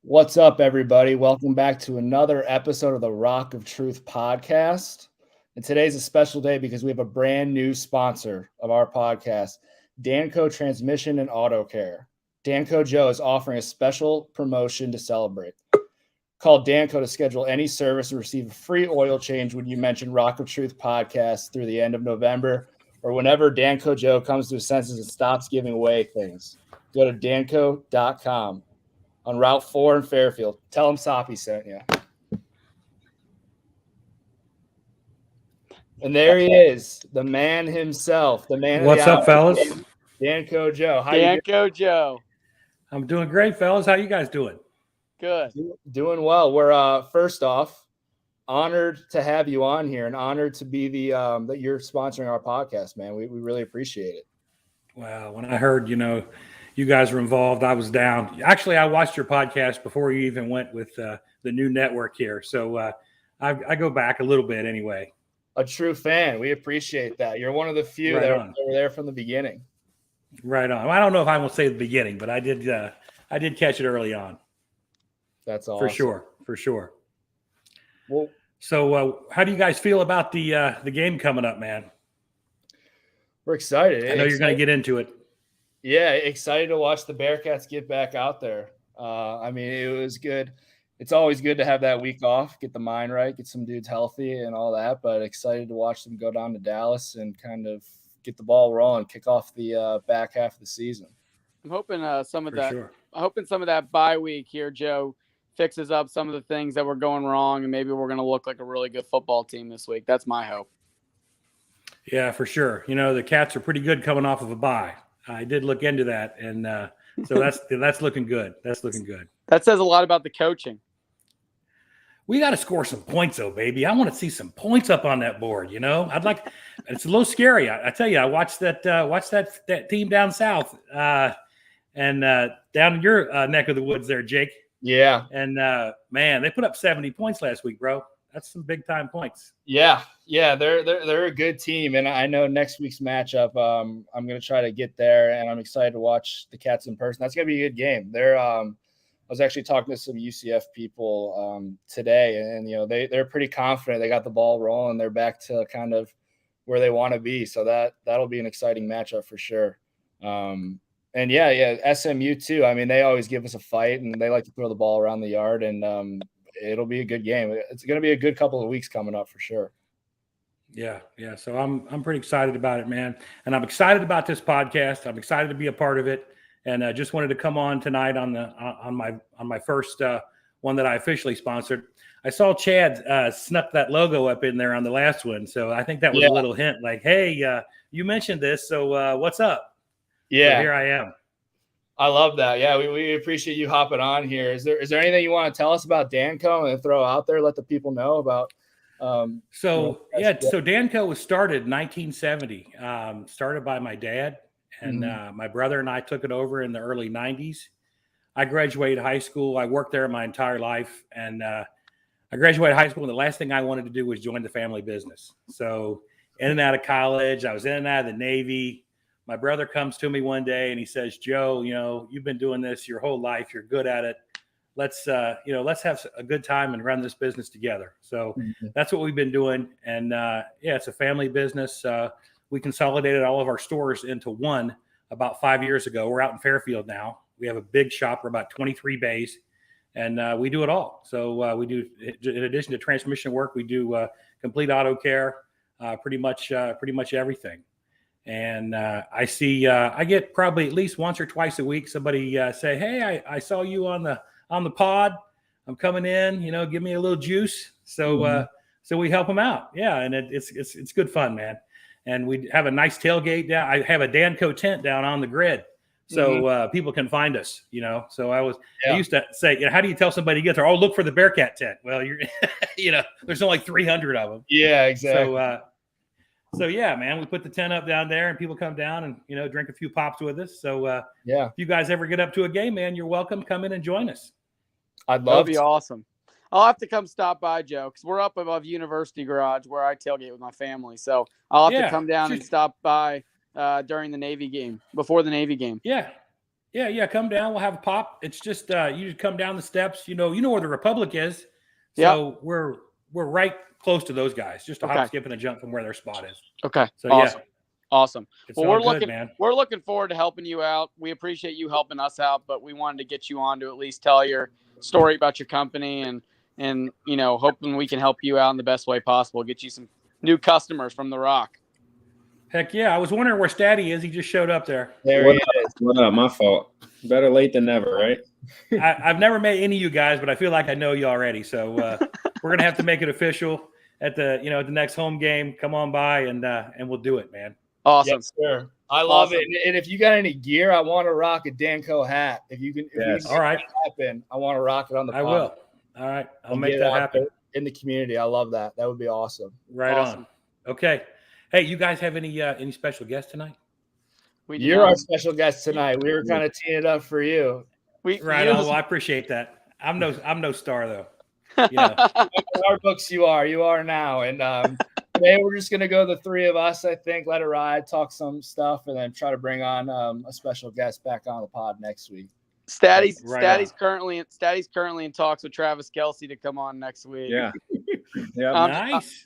What's up, everybody? Welcome back to another episode of the Rock of Truth podcast. And today's a special day because we have a brand new sponsor of our podcast, Danco Transmission and Auto Care. Danco Joe is offering a special promotion to celebrate. Call Danco to schedule any service and receive a free oil change when you mention Rock of Truth podcast through the end of November or whenever Danco Joe comes to his senses and stops giving away things. Go to danco.com. On Route 4 in Fairfield. Tell him Soppy sent you. And there he is, the man himself, the man. What's up, fellas? Danco Joe. How you doing? Joe. I'm doing great, fellas. How you guys doing? Good. Doing well. We're first off honored to have you on here and honored to be the that you're sponsoring our podcast, man. We really appreciate it. Wow. When I heard, you guys were involved, I was down. Actually, I watched your podcast before you even went with the new network here. So I go back a little bit anyway. A true fan. We appreciate that. You're one of the few that were there from the beginning. Right on. Well, I don't know if I will say the beginning, but I did catch it early on. That's awesome. For sure. Well, so how do you guys feel about the game coming up, man? We're excited. I know you're going to get into it. Yeah, excited to watch the Bearcats get back out there. It was good. It's always good to have that week off, get the mind right, get some dudes healthy and all that, but excited to watch them go down to Dallas and kind of get the ball rolling, kick off the back half of the season. I'm hoping some of that bye week here, Joe, fixes up some of the things that were going wrong, and maybe we're going to look like a really good football team this week. That's my hope. Yeah, for sure. The Cats are pretty good coming off of a bye. I did look into that, and so that's looking good. That's looking good. That says a lot about the coaching. We got to score some points, though, baby. I want to see some points up on that board. I'd like. It's a little scary. I tell you, I watched that team down south, and down in your neck of the woods there, Jake. Yeah. And man, they put up 70 points last week, bro. That's some big time points. Yeah, they're a good team, and I know next week's matchup. I'm going to try to get there, and I'm excited to watch the Cats in person. That's going to be a good game. I was actually talking to some UCF people today, and they're pretty confident. They got the ball rolling. They're back to kind of where they want to be. So that'll be an exciting matchup for sure. And SMU too. They always give us a fight, and they like to throw the ball around the yard, and it'll be a good game. It's going to be a good couple of weeks coming up for sure. Yeah. So I'm pretty excited about it, man. And I'm excited about this podcast. I'm excited to be a part of it. And I just wanted to come on tonight on my first one that I officially sponsored. I saw Chad snuck that logo up in there on the last one. So I think that was a little hint like, hey, you mentioned this. So what's up? Yeah. So here I am. I love that. Yeah, we appreciate you hopping on here. Is there anything you want to tell us about Danco and throw out there, let the people know about? So Danco was started in 1970, started by my dad, and my brother and I took it over in the early 90s. I graduated high school. I worked there my entire life, and I graduated high school, and the last thing I wanted to do was join the family business. So in and out of college, I was in and out of the Navy. My brother comes to me one day and he says, Joe, you've been doing this your whole life. You're good at it. Let's have a good time and run this business together. So that's what we've been doing. And it's a family business. We consolidated all of our stores into one about 5 years ago. We're out in Fairfield now. We have a big shop. We're about 23 bays, and we do it all. So we do, in addition to transmission work, we do complete auto care, pretty much everything. And I get probably at least once or twice a week somebody say, hey, I saw you on the pod. I'm coming in, give me a little juice. So so we help them out. Yeah, and it's good fun, man. And we have a nice tailgate down. I have a Danco tent down on the grid, so people can find us. So I used to say, how do you tell somebody to get there? Oh, look for the Bearcat tent. Well, you're, there's only like 300 of them. Yeah, exactly. So yeah, man, we put the tent up down there and people come down and, drink a few pops with us. So if you guys ever get up to a game, man, you're welcome. Come in and join us. I'd love That'd be awesome. I'll have to come stop by, Joe, because we're up above University Garage where I tailgate with my family. So I'll have to come down and stop by during the Navy game, before the Navy game. Yeah. Yeah. Come down. We'll have a pop. It's just you just come down the steps. You know where the Republic is. So Yep. we're right close to those guys. Just a hop, skip, and a jump from where their spot is. Okay. So awesome. Awesome. Well, we're looking forward to helping you out. We appreciate you helping us out, but we wanted to get you on to at least tell your story about your company and hoping we can help you out in the best way possible. Get you some new customers from The Rock. Heck yeah. I was wondering where Statty is. He just showed up there. There he is. What up? My fault. Better late than never, right? I've never met any of you guys, but I feel like I know you already. So we're going to have to make it official at the next home game. Come on by and we'll do it, man. Awesome. Yes, sir. I love it. And if you got any gear, I want to rock a Danco hat. If you can, All right. Happen, I want to rock it on the pod. I will. All right. I'll make that happen. In the community. I love that. That would be awesome. Right on. Okay. Hey, you guys have any special guests tonight? You're our special guest tonight. We were kind of teeing it up for you. Well, I appreciate that. I'm no star though. In our books, you are. You are now. And today we're just gonna go the three of us. I think let it ride, talk some stuff, and then try to bring on a special guest back on the pod next week. Statty's currently in talks with Travis Kelce to come on next week. Yeah. Yeah.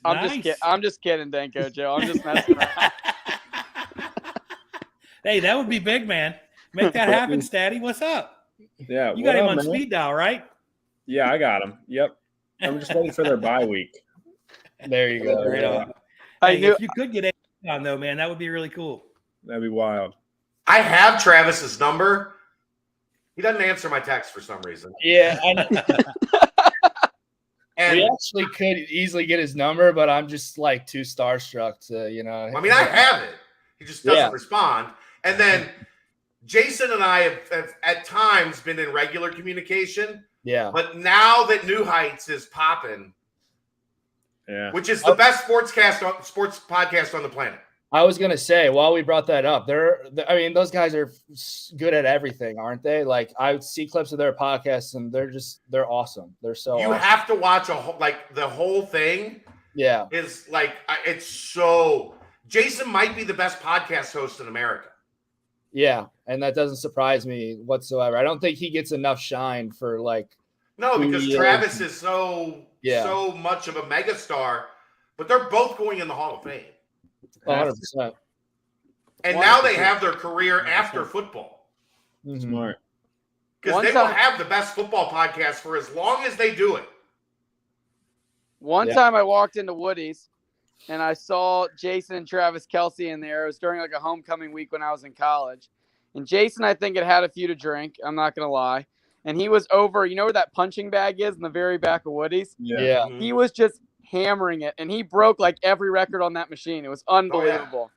I'm just kidding, Danco Joe. I'm just messing around. Hey, that would be big, man. Make that happen, Statty. What's up? Yeah. You got him on speed dial, right? Yeah, I got him. Yep. I'm just waiting for their bye week. There you go. Right on. Hey, if you could get on though, man, that would be really cool. That'd be wild. I have Travis's number. He doesn't answer my text for some reason. Yeah. And we actually could easily get his number, but I'm just like too starstruck to, I mean, I have it. He just doesn't respond. And then Jason and I have at times been in regular communication. Yeah. But now that New Heights is popping, which is the best sports podcast on the planet. I was going to say, while we brought that up, those guys are good at everything, aren't they? Like, I would see clips of their podcasts and they're awesome. They're so awesome. Have to watch the whole thing. Yeah. Is it's so Jason might be the best podcast host in America. Yeah. And that doesn't surprise me whatsoever. I don't think he gets enough shine for no, because Travis is so much of a megastar, but they're both going in the Hall of Fame. 100%. And now they have their career after football. Smart. Because they will have the best football podcast for as long as they do it. One time I walked into Woody's and I saw Jason and Travis Kelce in there. It was during a homecoming week when I was in college. And Jason, I think, had a few to drink. I'm not going to lie. And he was over, where that punching bag is in the very back of Woody's? Yeah. Mm-hmm. He was just hammering it, and he broke every record on that machine. It was unbelievable.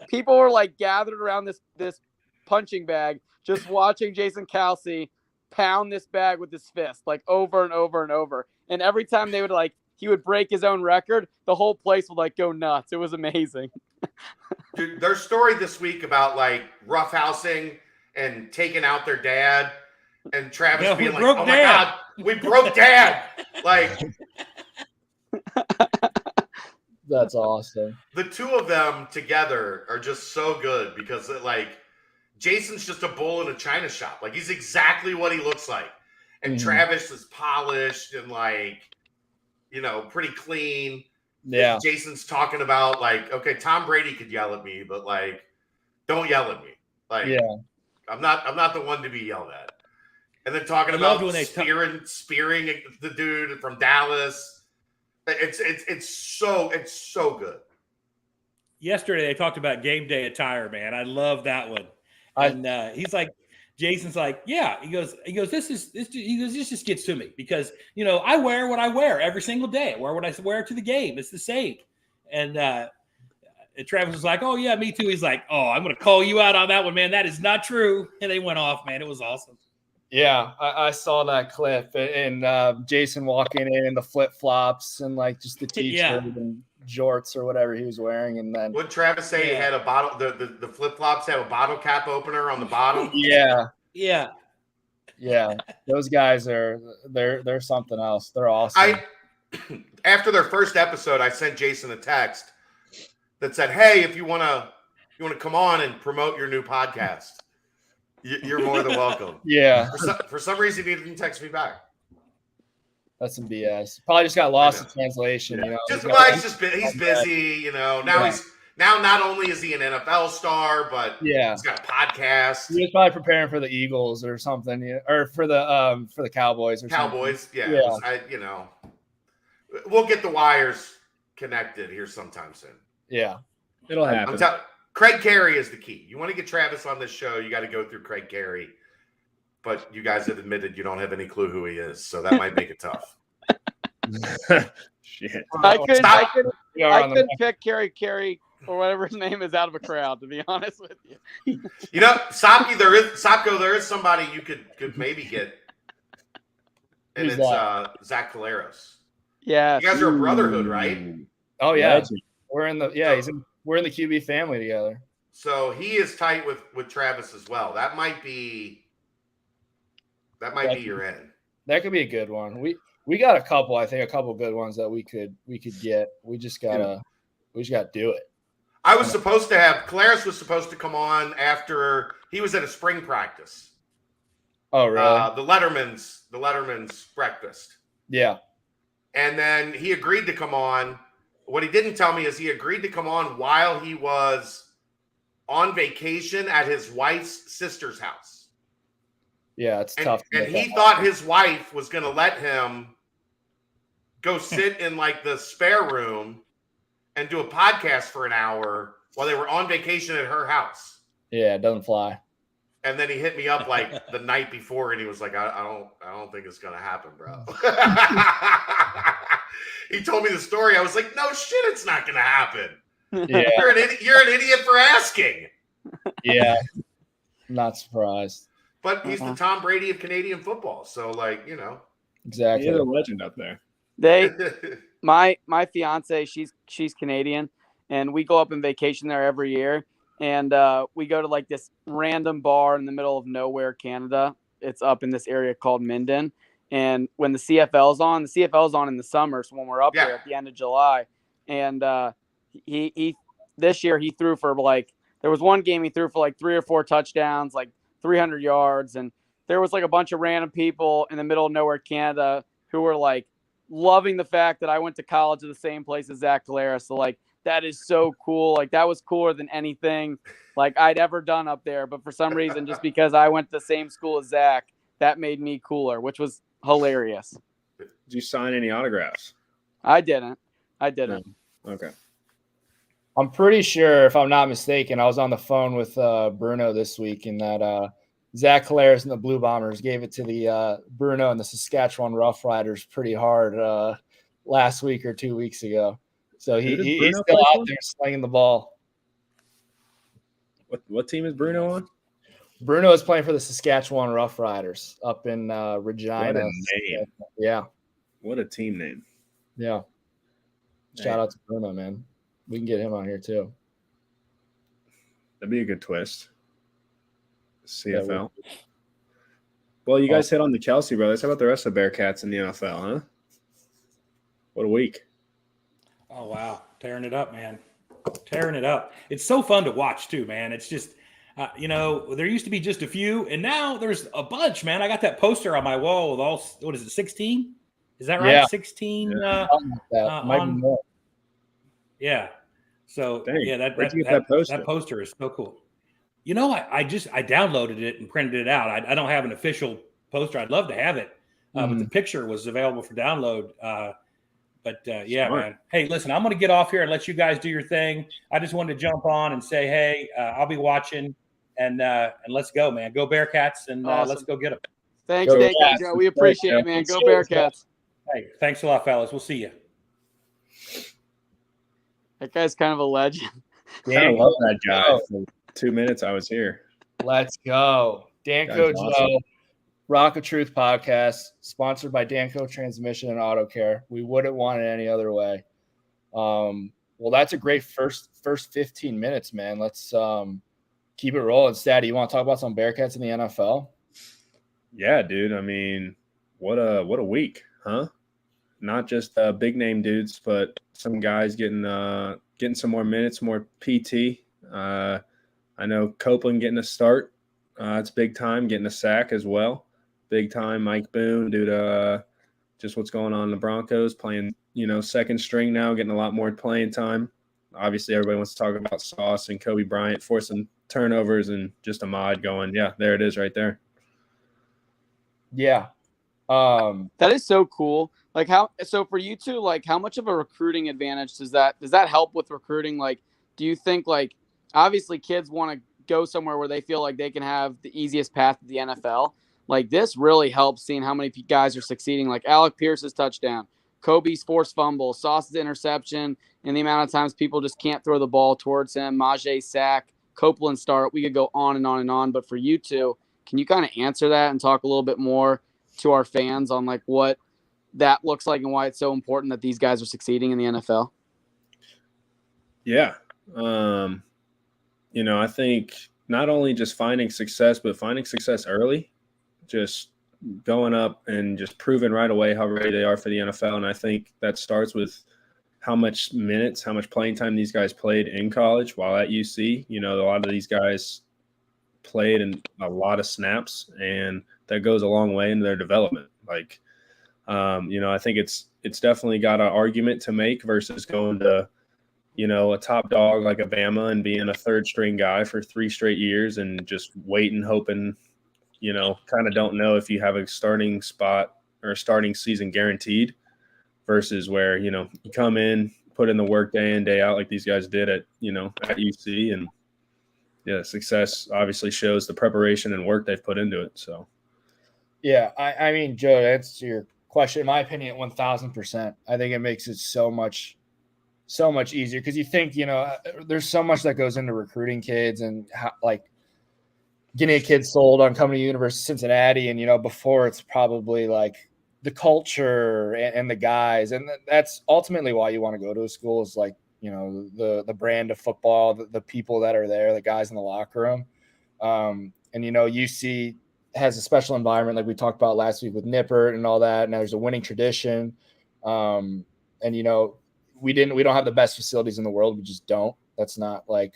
People were gathered around this punching bag, just watching Jason Kelce pound this bag with his fist, over and over and over. And every time they would he would break his own record, the whole place would go nuts. It was amazing. Dude, their story this week about roughhousing and taking out their dad, and Travis being "Oh my God, we broke dad!" That's awesome. The two of them together are just so good because Jason's just a bull in a china shop. He's exactly what he looks like, and Travis is polished and pretty clean. Yeah. Jason's talking about okay, Tom Brady could yell at me, but don't yell at me. I'm not the one to be yelled at. And then talking about spearing the dude from Dallas. It's so good. Yesterday they talked about game day attire, man. I love that one. And Jason's yeah. He goes, this just gets to me because I wear what I wear every single day. I wear what I wear to the game. It's the same. And Travis was like, oh yeah, me too. He's like, oh, I'm gonna call you out on that one, man. That is not true. And they went off, man. It was awesome. Yeah, I saw that clip and Jason walking in the flip flops and just the t-shirt and jorts or whatever he was wearing, and then would Travis say he had a bottle? The flip flops have a bottle cap opener on the bottom. Yeah. Those guys they're something else. They're awesome. After their first episode, I sent Jason a text that said, "Hey, if you want to come on and promote your new podcast." You're more than welcome. Yeah. For some reason, he didn't text me back. That's some BS. Probably just got lost in translation. You know, he's busy. You know, now not only is he an NFL star, but he's got a podcast. He was probably preparing for the Eagles or something, or for the Cowboys or Cowboys. something. Yeah. We'll get the wires connected here sometime soon. Yeah, it'll happen. Craig Carey is the key. You want to get Travis on this show, you got to go through Craig Carey. But you guys have admitted you don't have any clue who he is, so that might make it tough. Shit. I couldn't pick Carey or whatever his name is out of a crowd, to be honest with you. You know, Sapko, there is somebody you could maybe get. And it's Zach Caleros. Yeah. You guys are a brotherhood, right? Oh yeah. We're in the we're in the QB family together. So he is tight with Travis as well. That might be your end. That could be a good one. We got a couple good ones that we could get. We just gotta do it. Caleros was supposed to come on after he was at a spring practice. Oh really? The Letterman's breakfast. Yeah. And then he agreed to come on. What he didn't tell me is he agreed to come on while he was on vacation at his wife's sister's house. Yeah, it's tough. And he thought his wife was going to let him go sit in like the spare room and do a podcast for an hour while they were on vacation at her house. Yeah, it doesn't fly. And then he hit me up like the night before, and he was like, "I don't think it's gonna happen, bro." He told me the story. I was like, "No shit, it's not gonna happen." Yeah. You're an idiot for asking. Yeah, not surprised. But he's the Tom Brady of Canadian football, so exactly. He's a legend up there. My fiance, she's Canadian, and we go up on vacation there every year. And we go to like this random bar in the middle of nowhere, Canada. It's up in this area called Minden. And when the CFL's on in the summer. So when we're up there at the end of July, and he this year he threw for there was one game he threw for like 3 or 4 touchdowns, like 300 yards. And there was like a bunch of random people in the middle of nowhere, Canada, who were like loving the fact that I went to college at the same place as Zach Caleros. So like, that is so cool. Like that was cooler than anything like I'd ever done up there. But for some reason, just because I went to the same school as Zach, that made me cooler, which was hilarious. Did you sign any autographs? I didn't. Okay. I'm pretty sure, if I'm not mistaken, I was on the phone with Bruno this week, and that Zach Caleros and the Blue Bombers gave it to the Bruno and the Saskatchewan Roughriders pretty hard last week or 2 weeks ago. So he's still out there slinging the ball. What team is Bruno on? Bruno is playing for the Saskatchewan Roughriders up in Regina. What a name. Yeah. What a team name. Yeah. Shout out to Bruno, man. We can get him on here too. That'd be a good twist. CFL. Well, you guys hit on the Kelsey brothers. How about the rest of the Bearcats in the NFL, huh? What a week. Oh, wow. Tearing it up, man. Tearing it up. It's so fun to watch, too, man. It's just, there used to be just a few, and now there's a bunch, man. I got that poster on my wall with all, 16? Is that right? Yeah. 16? Yeah. So, dang. That poster is so cool. I downloaded it and printed it out. I don't have an official poster. I'd love to have it, but the picture was available for download. Yeah, man. Hey, listen, I'm going to get off here and let you guys do your thing. I just wanted to jump on and say, hey, I'll be watching, and let's go, man. Go Bearcats, and awesome. Let's go get them. Thanks, Joe. We appreciate it, man. Go Bearcats. Hey, thanks a lot, fellas. We'll see you. That guy's kind of a legend. Yeah, I love that guy. For 2 minutes I was here. Let's go. Danco Joe. Rock of Truth podcast, sponsored by Danco Transmission and Auto Care. We wouldn't want it any other way. Well, that's a great first 15 minutes, man. Let's keep it rolling. Statty, you want to talk about some Bearcats in the NFL? Yeah, dude. I mean, what a week, huh? Not just big name dudes, but some guys getting some more minutes, more PT. I know Copeland getting a start. It's big time, getting a sack as well. Big time Mike Boone due to just what's going on in the Broncos, playing, second string now, getting a lot more playing time. Obviously, everybody wants to talk about Sauce and Kobe Bryant forcing turnovers, and just Ahmad going, yeah, there it is right there. Yeah. That is so cool. Like so for you two, like how much of a recruiting advantage does that help with recruiting? Like, do you think, like, obviously kids want to go somewhere where they feel like they can have the easiest path to the NFL? Like, this really helps seeing how many guys are succeeding. Like Alec Pierce's touchdown, Kobe's forced fumble, Sauce's interception, and the amount of times people just can't throw the ball towards him, Majay's sack, Copeland's start. We could go on and on and on. But for you two, can you kind of answer that and talk a little bit more to our fans on like what that looks like and why it's so important that these guys are succeeding in the NFL? Yeah. I think not only just finding success, but finding success early, just going up and just proving right away how ready they are for the NFL. And I think that starts with how much minutes, how much playing time these guys played in college while at UC. A lot of these guys played in a lot of snaps, and that goes a long way in their development. Like, I think it's definitely got an argument to make versus going to, a top dog like a Bama and being a third string guy for 3 straight years and just waiting, hoping, kind of don't know if you have a starting spot or a starting season guaranteed, versus where, you come in, put in the work day in, day out like these guys did at UC, and yeah, success obviously shows the preparation and work they've put into it. So, yeah, I mean, Joe, to answer your question, in my opinion, 1,000%. I think it makes it so much easier because you think, there's so much that goes into recruiting kids and how, like, getting a kid sold on coming to University of Cincinnati. And, before it's probably like the culture and the guys. And that's ultimately why you want to go to a school, is like, the brand of football, the people that are there, the guys in the locker room. And, UC has a special environment like we talked about last week with Nippert and all that. And there's a winning tradition. And, we don't have the best facilities in the world. We just don't. That's not like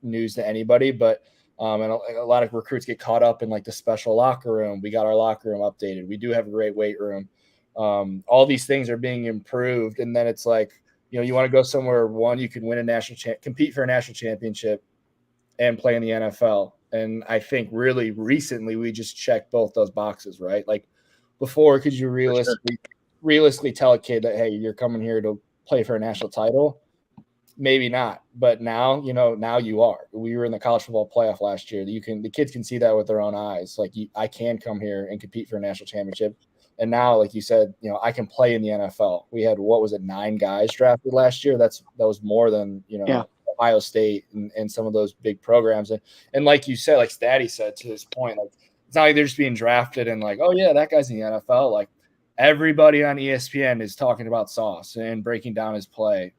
news to anybody, but and a lot of recruits get caught up in like the special locker room. We got our locker room updated. We do have a great weight room. All these things are being improved. And then it's like, you want to go somewhere, one, you can win a compete for a national championship and play in the NFL. And I think really recently we just checked both those boxes, right? Like before, could you realistically tell a kid that, hey, you're coming here to play for a national title? Maybe not. But now, now you are. We were in the college football playoff last year. The kids can see that with their own eyes. Like, I can come here and compete for a national championship. And now, like you said, I can play in the NFL. We had, 9 guys drafted last year. That was more than, Ohio State and some of those big programs. And like you said, like Statty said, to his point, like, it's not like they're just being drafted and like, oh yeah, that guy's in the NFL. Like, everybody on ESPN is talking about Sauce and breaking down his play.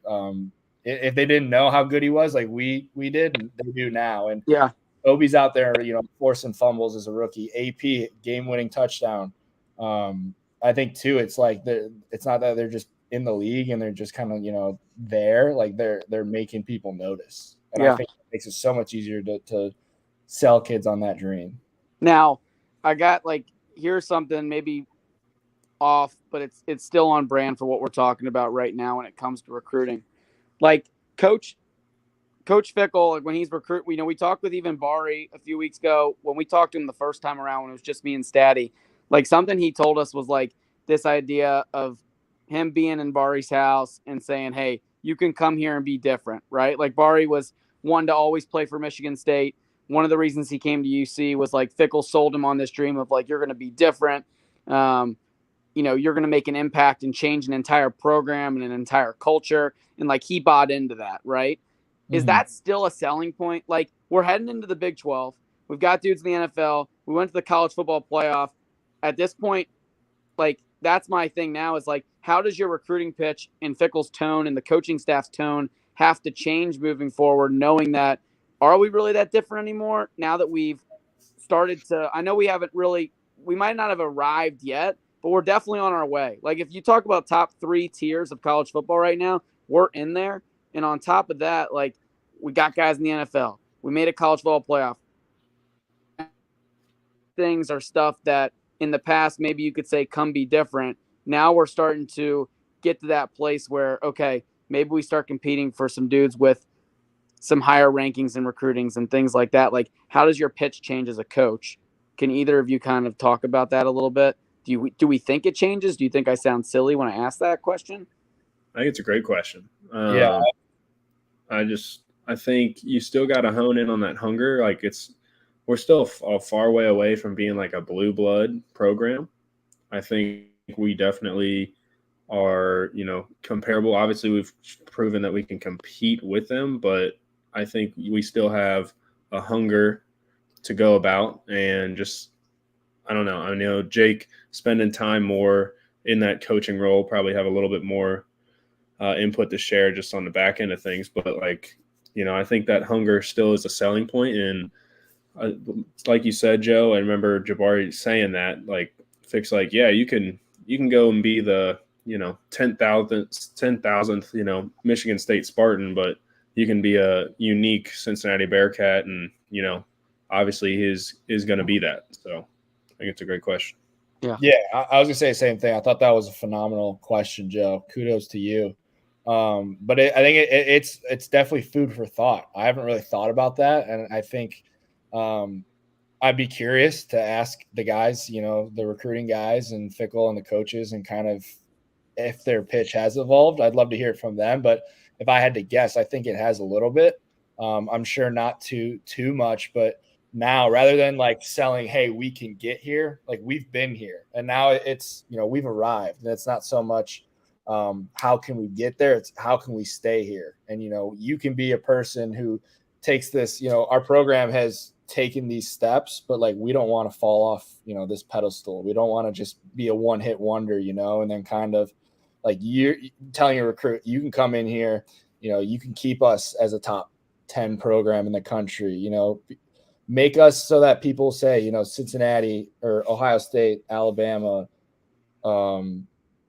If they didn't know how good he was, like we did, they do now. And yeah, Obi's out there, forcing fumbles as a rookie. AP game-winning touchdown. I think too, it's like it's not that they're just in the league and they're just kind of there. Like they're making people notice, and I think it makes it so much easier to sell kids on that dream. Now, I got like, here's something maybe off, but it's still on brand for what we're talking about right now when it comes to recruiting. Like Coach Fickell, like when he's we talked with even Bari a few weeks ago when we talked to him the first time around when it was just me and Statty. Like, something he told us was like this idea of him being in Bari's house and saying, hey, you can come here and be different, right? Like, Bari was one to always play for Michigan State. One of the reasons he came to UC was like Fickell sold him on this dream of like, you're going to be different. You're going to make an impact and change an entire program and an entire culture. And like, he bought into that, right? Mm-hmm. Is that still a selling point? Like, we're heading into the Big 12. We've got dudes in the NFL. We went to the college football playoff. At this point, like, that's my thing now is like, how does your recruiting pitch and Fickell's tone and the coaching staff's tone have to change moving forward, knowing that, are we really that different anymore now that we've started to, I know we might not have arrived yet, but we're definitely on our way. Like, if you talk about top 3 tiers of college football right now, we're in there. And on top of that, like, we got guys in the NFL. We made a college football playoff. things are stuff that in the past, maybe you could say come be different. Now we're starting to get to that place where, okay, maybe we start competing for some dudes with some higher rankings and recruitings and things like that. Like, how does your pitch change as a coach? Can either of you kind of talk about that a little bit? Do we think it changes? Do you think I sound silly when I ask that question? I think it's a great question. Yeah. I think you still got to hone in on that hunger. Like we're still a far way away from being like a blue blood program. I think we definitely are, comparable. Obviously, we've proven that we can compete with them, but I think we still have a hunger to go about. And just, I don't know. I know Jake spending time more in that coaching role, probably have a little bit more input to share just on the back end of things. But I think that hunger still is a selling point. And like you said, Joe, I remember Jabari saying that, like, Fick's like, yeah, you can go and be the 10,000th Michigan State Spartan, but you can be a unique Cincinnati Bearcat, and obviously is going to be that. So I think it's a great question. Yeah, I was gonna say the same thing. I thought that was a phenomenal question, Joe. Kudos to you. But I think it's definitely food for thought. I haven't really thought about that, and I think I'd be curious to ask the guys, the recruiting guys and Fickle and the coaches, and kind of if their pitch has evolved. I'd love to hear it from them. But if I had to guess, I think it has a little bit. I'm sure not too much, but now rather than like selling, hey, we can get here, like we've been here, and now it's we've arrived, and it's not so much how can we get there, it's how can we stay here. And you can be a person who takes this, our program has taken these steps, but like we don't want to fall off this pedestal. We don't want to just be a one-hit wonder, and then kind of like you're telling your recruit, you can come in here, you can keep us as a top 10 program in the country, make us so that people say, Cincinnati or Ohio State, Alabama,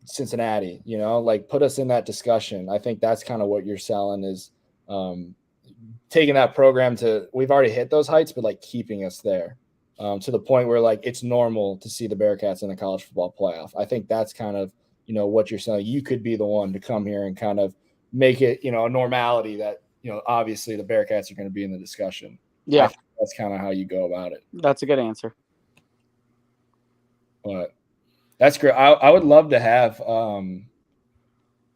Cincinnati, like put us in that discussion. I think that's kind of what you're selling is taking that program to, we've already hit those heights, but like keeping us there to the point where like it's normal to see the Bearcats in the college football playoff. I think that's kind of, what you're saying. You could be the one to come here and kind of make it, a normality that, obviously the Bearcats are going to be in the discussion. Yeah. That's kind of how you go about it. That's a good answer. But that's great. I would love to have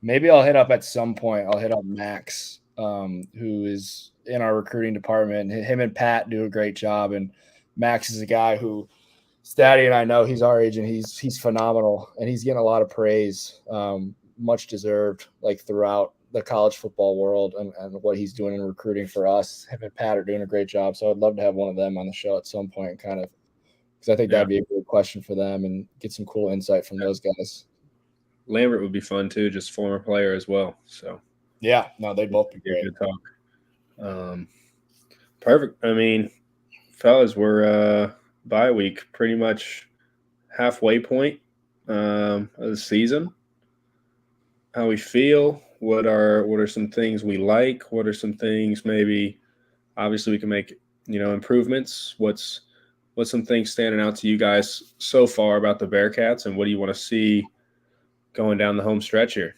maybe I'll hit up at some point. I'll hit up Max, who is in our recruiting department. Him and Pat do a great job. And Max is a guy who Statty and I know, he's our age, and he's phenomenal, and he's getting a lot of praise, much deserved, like throughout the college football world, and what he's doing in recruiting for us. Him and Pat are doing a great job. So I'd love to have one of them on the show at some point, kind of, because I think that'd be a good question for them and get some cool insight from those guys. Lambert would be fun too, just former player as well. So yeah, no, they'd both be great. Good talk. Perfect. I mean, fellas, we're bye week, pretty much halfway point of the season. How we feel? What are some things we like? What are some things maybe obviously we can make improvements? What's some things standing out to you guys so far about the Bearcats, and what do you want to see going down the home stretch here?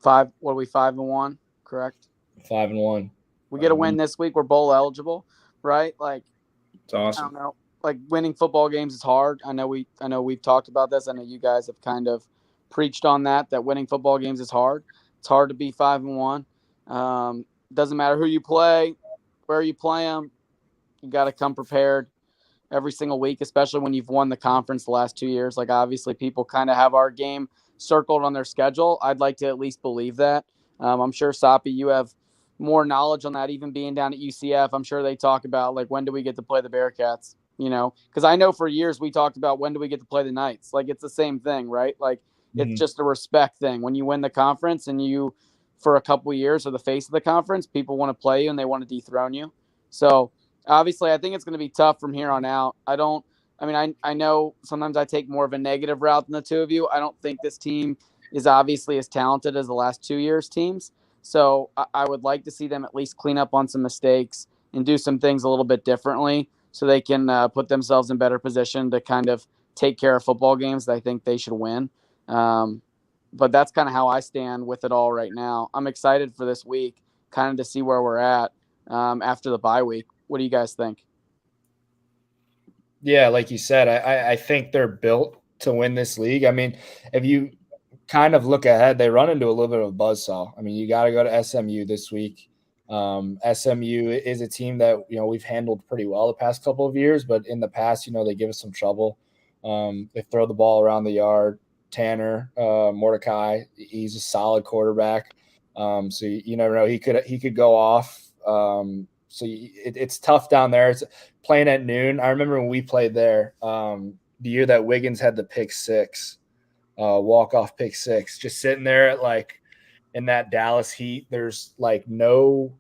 5 what are we, 5-1, correct? 5-1. We get a win this week, we're bowl eligible, right? Like, it's awesome. I don't know. Like, winning football games is hard. I know we've talked about this. I know you guys have kind of preached on that winning football games is hard. It's hard to be 5-1. Doesn't matter who you play, where you play them. You got to come prepared every single week, especially when you've won the conference the last 2 years. Like, obviously people kind of have our game circled on their schedule. I'd like to at least believe that. I'm sure, Soppy, you have more knowledge on that, even being down at UCF. I'm sure they talk about, like, when do we get to play the Bearcats, because I know for years we talked about when do we get to play the Knights. Like, it's the same thing, right? Like, it's just a respect thing. When you win the conference and you, for a couple of years, are the face of the conference, people want to play you and they want to dethrone you. So obviously I think it's going to be tough from here on out. I know sometimes I take more of a negative route than the two of you. I don't think this team is obviously as talented as the last 2 years teams. So I would like to see them at least clean up on some mistakes and do some things a little bit differently, so they can put themselves in better position to kind of take care of football games that I think they should win. But that's kind of how I stand with it all right now. I'm excited for this week, kind of to see where we're at after the bye week. What do you guys think? Yeah, like you said, I think they're built to win this league. I mean, if you kind of look ahead, they run into a little bit of a buzzsaw. I mean, you got to go to SMU this week. SMU is a team that, we've handled pretty well the past couple of years, but in the past, they give us some trouble. They throw the ball around the yard. Tanner Mordecai, he's a solid quarterback. So you never know. He could go off. So it's tough down there. It's playing at noon. I remember when we played there, the year that Wiggins had the pick six, walk-off pick six, just sitting there at in that Dallas heat. There's no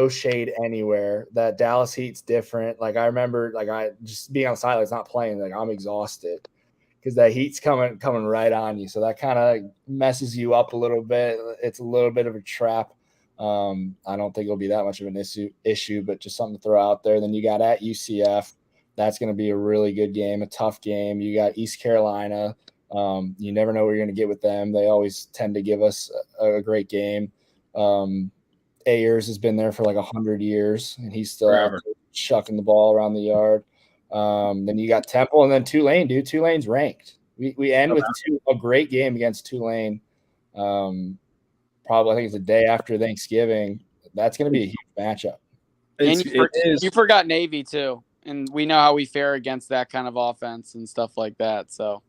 shade anywhere. That Dallas heat's different. I remember I just being on the sidelines, not playing, I'm exhausted because that heat's coming right on you. So that kind of messes you up a little bit. It's a little bit of a trap. I don't think it'll be that much of an issue, but just something to throw out there. Then you got at UCF. That's going to be a really good game, a tough game. You got East Carolina. You never know what you're going to get with them. They always tend to give us a great game. Ayers has been there for 100 years, and he's still out there chucking the ball around the yard. Then you got Temple, and then Tulane, dude. Tulane's ranked. We end with a great game against Tulane. Probably I think it's the day after Thanksgiving. That's going to be a huge matchup. And you forgot Navy too, and we know how we fare against that kind of offense and stuff like that. So,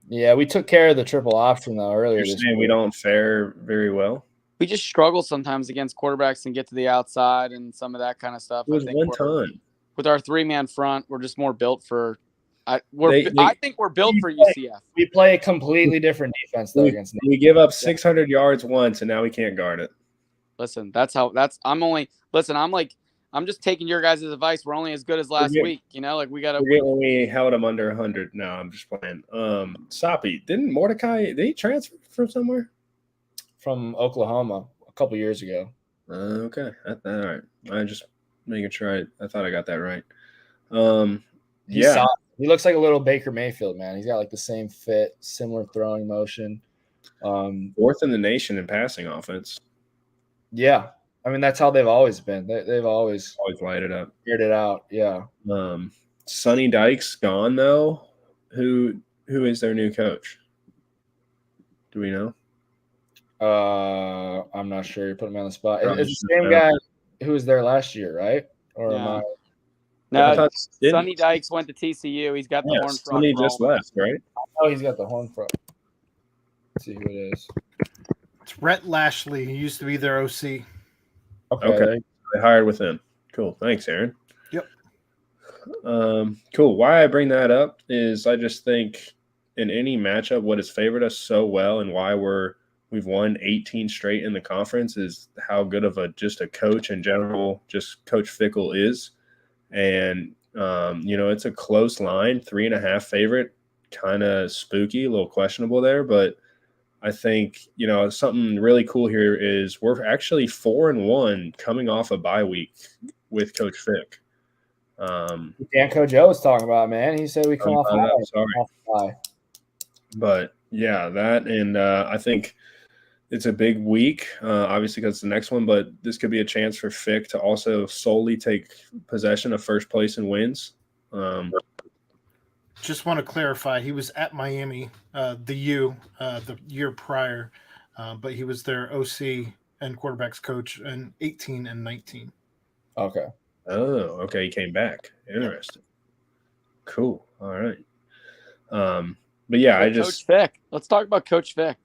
yeah, we took care of the triple option though earlier. You're saying we don't fare very well? We just struggle sometimes against quarterbacks and get to the outside and some of that kind of stuff. It was one time with our 3-man front, we're just more built for. I think we're built for UCF. We play a completely different defense though against Navy. We give up 600 yards once, and now we can't guard it. Listen, I'm just taking your guys' advice. We're only as good as last week. We got to. When we held them under 100. No, I'm just playing. Soppy, didn't Mordecai? Did he transfer from somewhere? From Oklahoma a couple years ago. Okay, all right. I'm just making sure. I thought I got that right. He looks like a little Baker Mayfield, man. He's got the same fit, similar throwing motion. Fourth in the nation in passing offense. Yeah. I mean, that's how they've always been. They've always light it up. Figured it out, yeah. Sonny Dykes gone, though. Who is their new coach? Do we know? I'm not sure. You're putting me on the spot. It's the same guy who was there last year, right? Or am I? No, Sonny Dykes went to TCU. He's got the horn front. Sonny just left, right? Oh, he's got the horn front. Let's see who it is. It's Rhett Lashley. He used to be their OC. Okay. They hired with him. Cool. Thanks, Aaron. Yep. Cool. Why I bring that up is I just think in any matchup, what has favored us so well and why we've won 18 straight in the conference is how good of a coach in general, just Coach Fickle is. And, it's a close line, 3.5 favorite, kind of spooky, a little questionable there. But I think, something really cool here is we're actually 4-1 coming off a bye week with Coach Fick. Danco Joe was talking about, man. He said we come off a bye. But, yeah, that and I think – it's a big week, obviously, because it's the next one, but this could be a chance for Fick to also solely take possession of first place and wins. Just want to clarify, he was at Miami, the year prior, but he was their OC and quarterbacks coach in 18 and 19. Okay. Oh, okay. He came back. Interesting. Cool. All right. But yeah, Coach Fick. Let's talk about Coach Fick.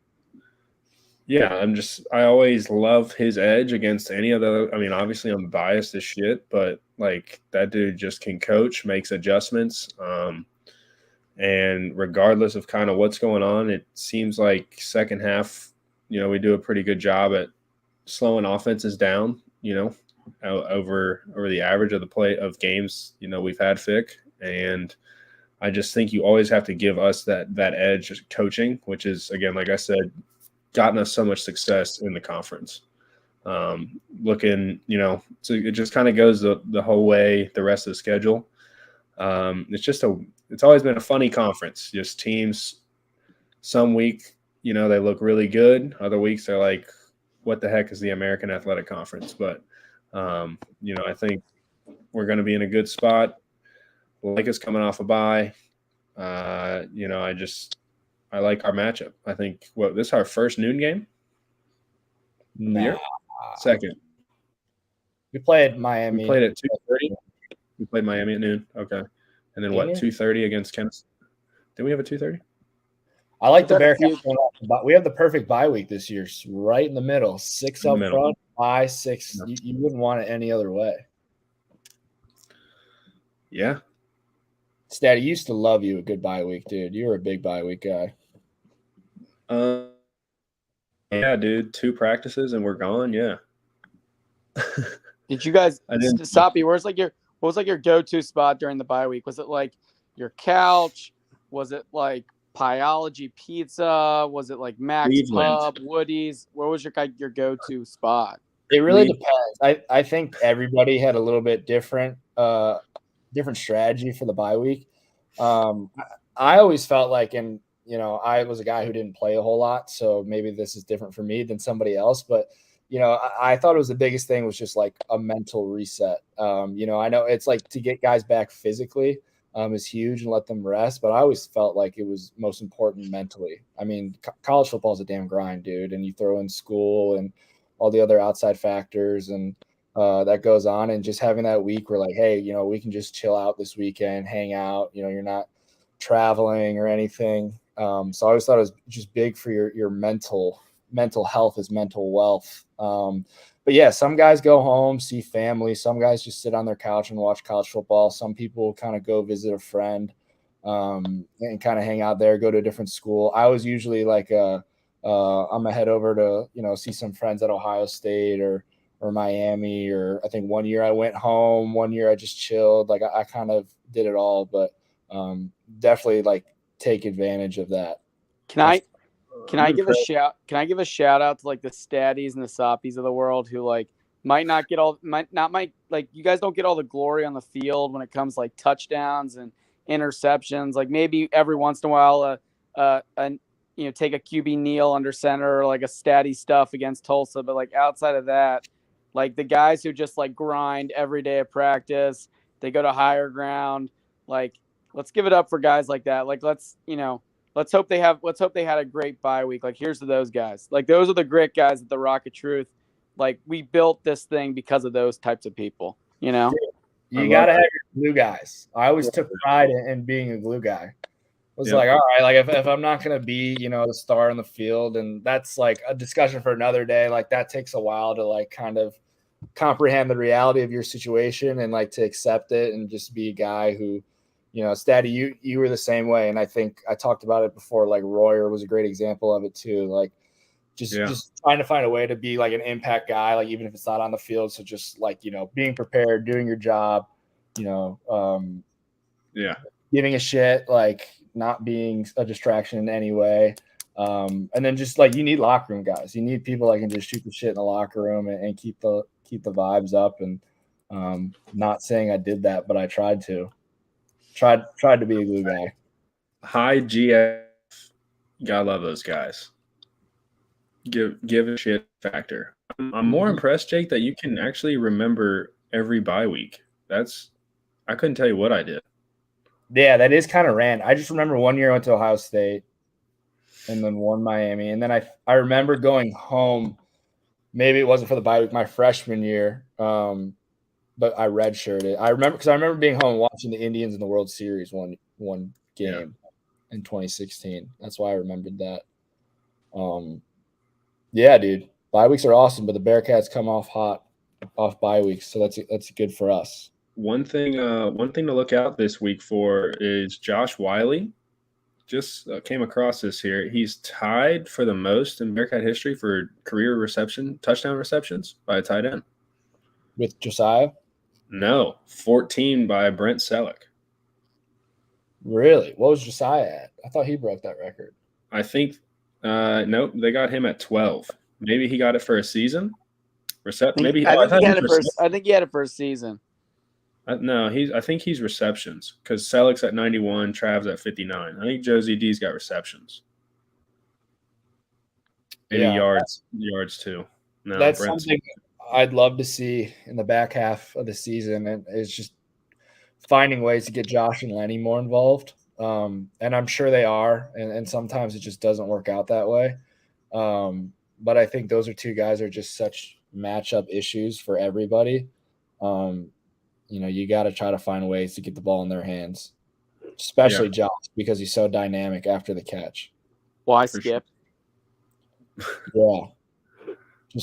Yeah, I always love his edge against any of the – I mean, obviously I'm biased as shit, but, that dude just can coach, makes adjustments. And regardless of kind of what's going on, it seems like second half, we do a pretty good job at slowing offenses down, over the average of the play of games, we've had Fick. And I just think you always have to give us that edge coaching, which is, again, like I said – gotten us so much success in the conference. looking, so it just kind of goes the whole way the rest of the schedule. It's always been a funny conference. Just teams, some week, they look really good. Other weeks they're like, what the heck is the American Athletic Conference? But, I think we're going to be in a good spot. Like us coming off a bye. I like our matchup. I think this is our first noon game? Nah. Second. We played Miami. We played at 2:30. We played Miami at noon. Okay. And then 2:30 against Kansas? Did we have a 2:30? I like the Bearcats going off, but we have the perfect bye week this year, right in the middle. 6 up front, 5, 6. You wouldn't want it any other way. Yeah. Statty used to love you a good bye week, dude. You were a big bye week guy. Yeah, dude. 2 practices and we're gone. Yeah. Did you guys, Soppy, what was like your go-to spot during the bye week? Was it like your couch? Was it like Pyology Pizza? Was it like Max Pub, Woody's? Where was your go-to spot? It really depends. I think everybody had a little bit different strategy for the bye week. I always felt like, and I was a guy who didn't play a whole lot, so maybe this is different for me than somebody else, but I thought it was the biggest thing was just like a mental reset. I know it's like to get guys back physically is huge and let them rest, but I always felt like it was most important mentally. I mean, college football is a damn grind, dude, and you throw in school and all the other outside factors and that goes on, and just having that week where like, hey, we can just chill out this weekend, hang out, you're not traveling or anything. So I always thought it was just big for your mental health is mental wealth. But yeah, some guys go home, see family. Some guys just sit on their couch and watch college football. Some people kind of go visit a friend and kind of hang out there, go to a different school. I was usually like, I'm gonna head over to, see some friends at Ohio State or Miami, or I think one year I went home, one year I just chilled. Like I kind of did it all, but definitely like take advantage of that. Can I give a shout out to like the Statties and the Soppies of the world who like might not you guys don't get all the glory on the field when it comes like touchdowns and interceptions. Like maybe every once in a while take a QB kneel under center or like a Statty stuff against Tulsa, but like outside of that, like the guys who just like grind every day of practice, they go to higher ground. Like let's give it up for guys like that. Like let's hope they had a great bye week. Like here's to those guys. Like those are the great guys at the Rock of Truth. Like we built this thing because of those types of people. You gotta have your glue guys. I always took pride in being a glue guy. Was like, all right, like if I'm not gonna be, the star on the field, and that's like a discussion for another day. Like that takes a while to like kind of comprehend the reality of your situation and like to accept it and just be a guy who, Statty, you were the same way. And I think I talked about it before, like Royer was a great example of it too. Like just trying to find a way to be like an impact guy, like even if it's not on the field. So just like, being prepared, doing your job, giving a shit, like not being a distraction in any way. And then just like, you need locker room guys. You need people that can just shoot the shit in the locker room and keep the vibes up. And not saying I did that, but I tried to. Tried to be a glue guy. High GF, gotta love those guys. Give a shit factor. I'm more impressed, Jake, that you can actually remember every bye week. I couldn't tell you what I did. Yeah, that is kind of random. I just remember one year I went to Ohio State and then one Miami. And then I remember going home. Maybe it wasn't for the bye week my freshman year. But I redshirted. I remember being home watching the Indians in the World Series one game in 2016. That's why I remembered that. Yeah, dude. Bye weeks are awesome, but the Bearcats come off hot off bye weeks, so that's good for us. One thing to look out this week for is Josh Wiley. Just came across this here. He's tied for the most in Bearcat history for career touchdown receptions by a tight end. With Josiah? No, 14 by Brent Selleck. Really? What was Josiah at? I thought he broke that record. I think nope, they got him at 12. Maybe he got it for a season. Maybe I think he had it first season. No, I think he's receptions because Selleck's at 91, Trav's at 59. I think Josie D's got receptions. Maybe yards too. No, that's something I'd love to see in the back half of the season, and it's just finding ways to get Josh and Lenny more involved. And I'm sure they are, and sometimes it just doesn't work out that way. But I think those are two guys that are just such matchup issues for everybody. You got to try to find ways to get the ball in their hands, especially Josh, because he's so dynamic after the catch. Why skip? Yeah.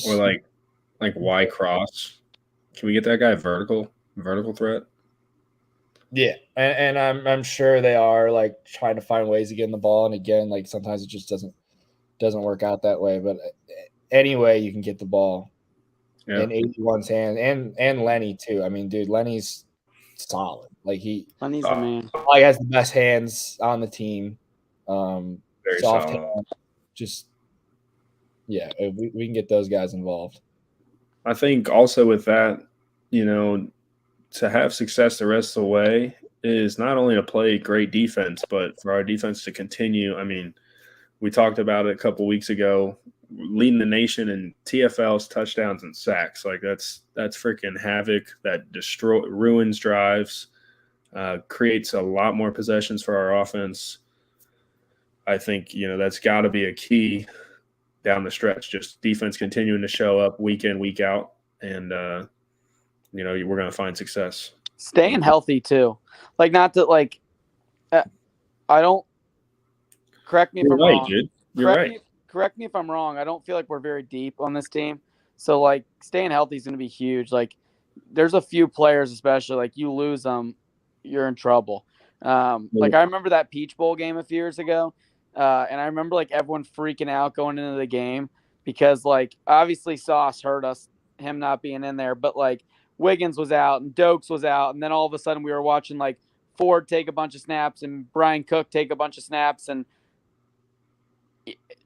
Or like why cross? Can we get that guy vertical threat? Yeah, and I'm sure they are like trying to find ways to get in the ball, and again, like sometimes it just doesn't work out that way. But anyway, you can get the ball in 81's hand, and Lenny too. I mean, dude, Lenny's solid. Like Lenny's the man. He has the best hands on the team. Very soft solid. hand, just we can get those guys involved. I think also with that, to have success the rest of the way is not only to play great defense, but for our defense to continue. I mean, we talked about it a couple weeks ago, leading the nation in TFLs, touchdowns, and sacks. Like that's freaking havoc that ruins drives, creates a lot more possessions for our offense. I think, that's got to be a key down the stretch. Just defense continuing to show up week in, week out, and we're going to find success. Staying healthy too. Like, not that I don't. Correct me if I'm wrong. Dude. You're right. Correct me if I'm wrong. I don't feel like we're very deep on this team. So like staying healthy is going to be huge. Like there's a few players, especially like you lose them, you're in trouble. Like I remember that Peach Bowl game a few years ago. And I remember like everyone freaking out going into the game because like obviously Sauce hurt us, him not being in there, but like Wiggins was out and Dokes was out. And then all of a sudden we were watching like Ford take a bunch of snaps and Brian Cook take a bunch of snaps. And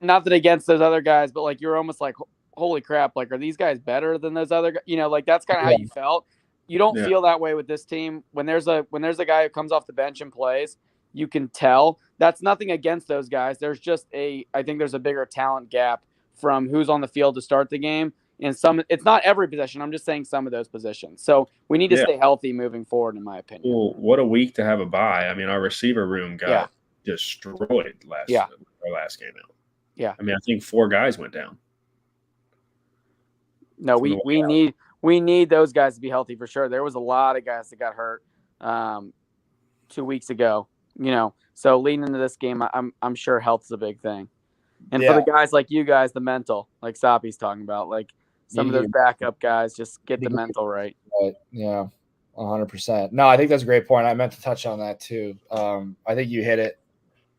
not that against those other guys, but like you're almost like, holy crap, like are these guys better than those other guys? Like that's kind of how you felt. You don't feel that way with this team. When there's a guy who comes off the bench and plays, you can tell. That's nothing against those guys. There's just I think there's a bigger talent gap from who's on the field to start the game. And it's not every position. I'm just saying some of those positions. So we need to stay healthy moving forward, in my opinion. Well, what a week to have a bye. I mean, our receiver room got destroyed our last game out. Yeah. I mean, I think 4 guys went down. No, we need those guys to be healthy for sure. There was a lot of guys that got hurt 2 weeks ago. So leading into this game, I'm sure health's a big thing. And for the guys like you guys, the mental, like Sapi's talking about, like some of those backup guys, just get the mental right. Yeah, 100%. No, I think that's a great point. I meant to touch on that too. I think you hit it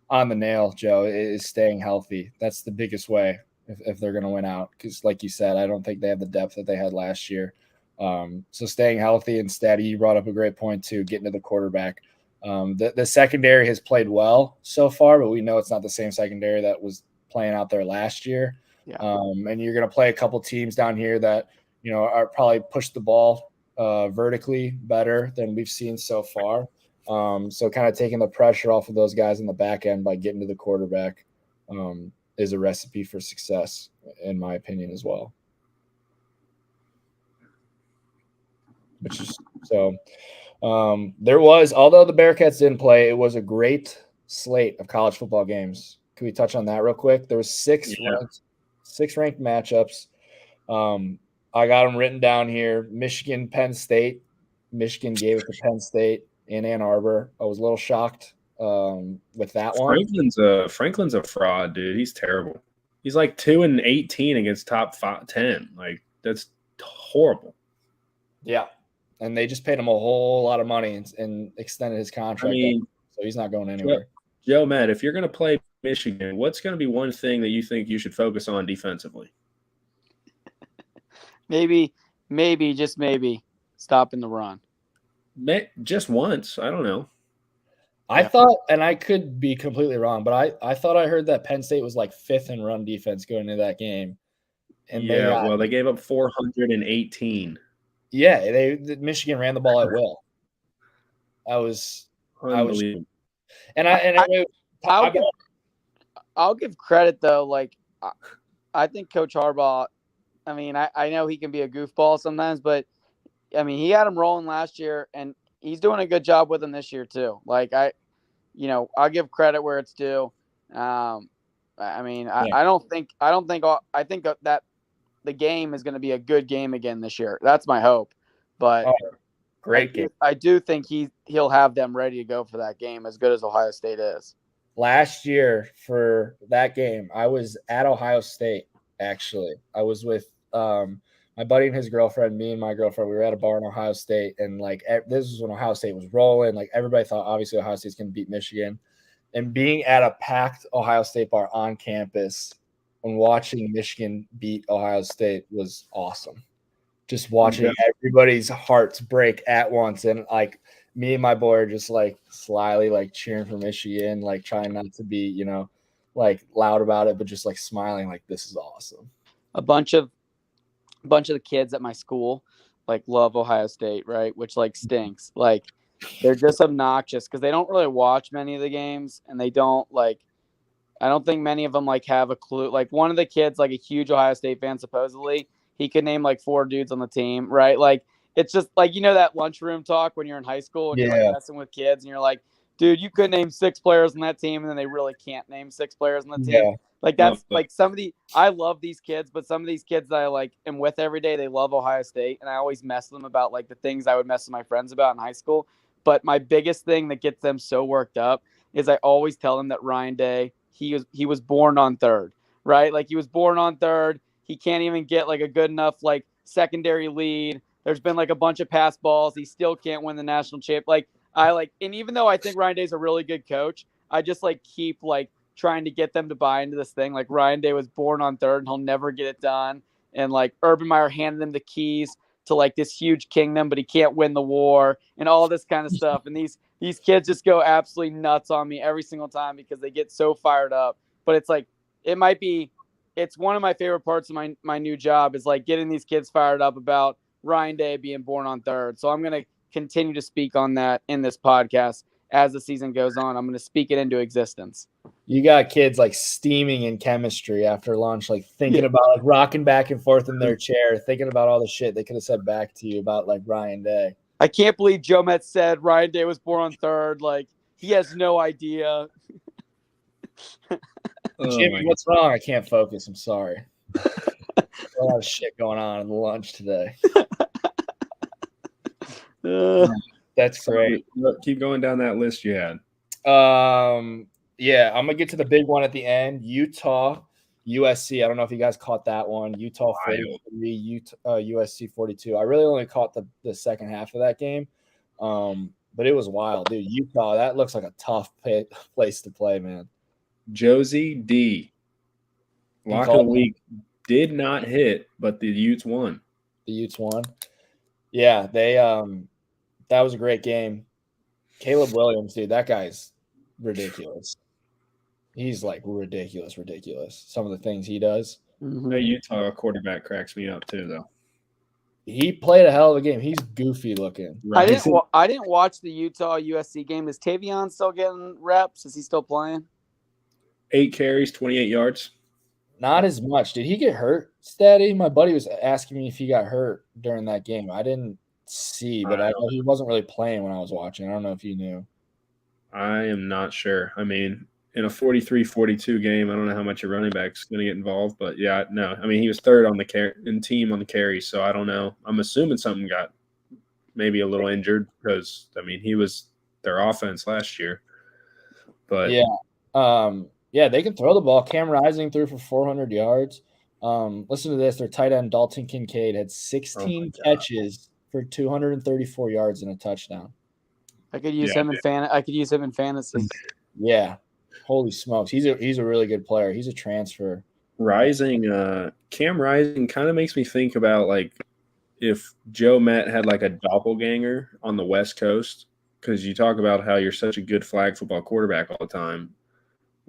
on the nail, Joe, is staying healthy. That's the biggest way if they're going to win out. Because like you said, I don't think they have the depth that they had last year. So staying healthy and steady, you brought up a great point too, getting to the quarterback. The secondary has played well so far, but we know it's not the same secondary that was playing out there last year. Yeah. And you're going to play a couple teams down here that, are probably push the ball vertically better than we've seen so far. So kind of taking the pressure off of those guys in the back end by getting to the quarterback is a recipe for success, in my opinion, as well. There was, although the Bearcats didn't play, it was a great slate of college football games. Can we touch on that real quick? There was six ranked matchups. I got them written down here. Michigan, Penn State. Michigan gave it to Penn State in Ann Arbor. I was a little shocked with that one. Franklin's a fraud, dude. He's terrible. He's like 2-18 against top 10. Like that's horrible. Yeah. And they just paid him a whole lot of money and extended his contract. So he's not going anywhere. Joe, Matt, if you're going to play Michigan, what's going to be one thing that you think you should focus on defensively? Maybe, just maybe, stopping the run. Just once. I don't know. I thought, and I could be completely wrong, but I thought I heard that Penn State was like 5th in run defense going into that game. And they gave up 418. Yeah, Michigan ran the ball at will. I was unbelievable. I'll give credit though. Like I think Coach Harbaugh. I mean, I know he can be a goofball sometimes, but I mean, he had him rolling last year, and he's doing a good job with him this year too. Like I'll give credit where it's due. I think that the game is going to be a good game again this year. That's my hope. But great game. I do think he'll have them ready to go for that game, as good as Ohio State is. Last year for that game, I was at Ohio State. Actually, I was with my buddy and his girlfriend, me and my girlfriend. We were at a bar in Ohio State, and like this was when Ohio State was rolling. Like everybody thought, obviously, Ohio State's going to beat Michigan. And being at a packed Ohio State bar on campus and watching Michigan beat Ohio State was awesome. Just watching everybody's hearts break at once, and like me and my boy are just like slyly like cheering for Michigan, like trying not to be, like loud about it, but just like smiling, like this is awesome. A bunch of the kids at my school like love Ohio State, right? Which like stinks. Like they're just obnoxious because they don't really watch many of the games, and they don't like. I don't think many of them like have a clue. Like one of the kids, like a huge Ohio State fan, supposedly he could name like 4 dudes on the team, right? Like it's just like that lunchroom talk when you're in high school and you're like messing with kids, and you're like, dude, you could name 6 players on that team, and then they really can't name 6 players on the team. Yeah. Like that's like I love these kids, but some of these kids that I like am with every day, they love Ohio State, and I always mess with them about like the things I would mess with my friends about in high school. But my biggest thing that gets them so worked up is I always tell them that Ryan Day, he was born on third, right? Like he was born on third. He can't even get like a good enough like secondary lead. There's been like a bunch of pass balls. He still can't win the national champ. And even though I think Ryan Day's a really good coach, I just like keep like trying to get them to buy into this thing. Like Ryan Day was born on third and he'll never get it done. And like Urban Meyer handed him the keys to like this huge kingdom, but he can't win the war and all this kind of stuff. And these kids just go absolutely nuts on me every single time because they get so fired up. But it's like, it's one of my favorite parts of my new job is like getting these kids fired up about Ryan Day being born on third. So I'm going to continue to speak on that in this podcast as the season goes on. I'm going to speak it into existence. You got kids like steaming in chemistry after lunch, like thinking about like rocking back and forth in their chair, thinking about all the shit they could have said back to you about like Ryan Day. I can't believe Joe Metz said Ryan Day was born on third. Like he has no idea. Jimmy, what's wrong? I can't focus. I'm sorry. A lot of shit going on in the lunch today. That's great. Keep going down that list you had. Yeah, I'm gonna get to the big one at the end. Utah, USC. I don't know if you guys caught that one. Utah 43, USC 42. I really only caught the second half of that game, but it was wild, dude. Utah, that looks like a tough place to play, man. Josie D. Lock of the week did not hit, but the Utes won. The Utes won. Yeah, they that was a great game. Caleb Williams, dude, that guy's ridiculous. He's like ridiculous. Some of the things he does. The Utah quarterback cracks me up too, though. He played a hell of a game. He's goofy looking. Right. I didn't watch the Utah USC game. Is Tavion still getting reps? Is he still playing? 8 carries, 28 yards. Not as much. Did he get hurt, Steady? My buddy was asking me if he got hurt during that game. I didn't see, but I know he wasn't really playing when I was watching. I don't know if you knew. I am not sure. I mean, in a 43-42 game, I don't know how much your running back's going to get involved, but yeah, no. I mean, he was third on the team on the carries, so I don't know. I'm assuming something got maybe a little injured because, I mean, he was their offense last year. But yeah, they can throw the ball. Cam Rising threw for 400 yards. Listen to this. Their tight end, Dalton Kincaid, had 16 catches for 234 yards and a touchdown. I could use him in fantasy. Yeah. Holy smokes. He's a really good player. He's a transfer. Cam Rising kind of makes me think about like if Joe Met had like a doppelganger on the West Coast, because you talk about how you're such a good flag football quarterback all the time.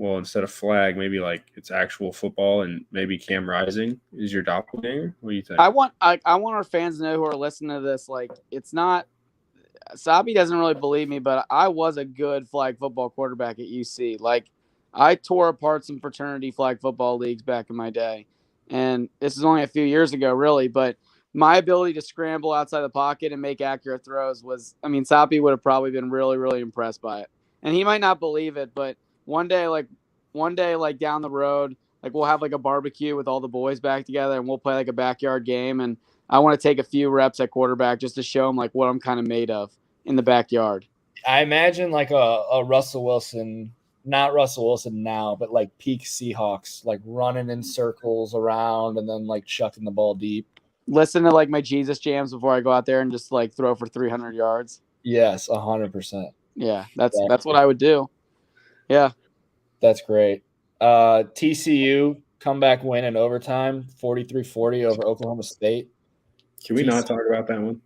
well, instead of flag, maybe like it's actual football, and maybe Cam Rising is your doppelganger? What do you think? I want our fans to know who are listening to this. Like, it's not. Sabi doesn't really believe me, but I was a good flag football quarterback at UC. Like, I tore apart some fraternity flag football leagues back in my day, and this is only a few years ago, really. But my ability to scramble outside the pocket and make accurate throws was, I mean, Sapi would have probably been really, really impressed by it. And he might not believe it, but one day, down the road, like we'll have like a barbecue with all the boys back together and we'll play like a backyard game. And I want to take a few reps at quarterback just to show him like what I'm kind of made of in the backyard. I imagine like a Russell Wilson, not Russell Wilson now, but like peak Seahawks, like running in circles around and then like chucking the ball deep. Listen to like my Jesus jams before I go out there and just like throw for 300 yards. Yes, 100%. Yeah, that's what I would do. Yeah, that's great. TCU comeback win in overtime, 43-40 over Oklahoma State. Can we not talk about that one?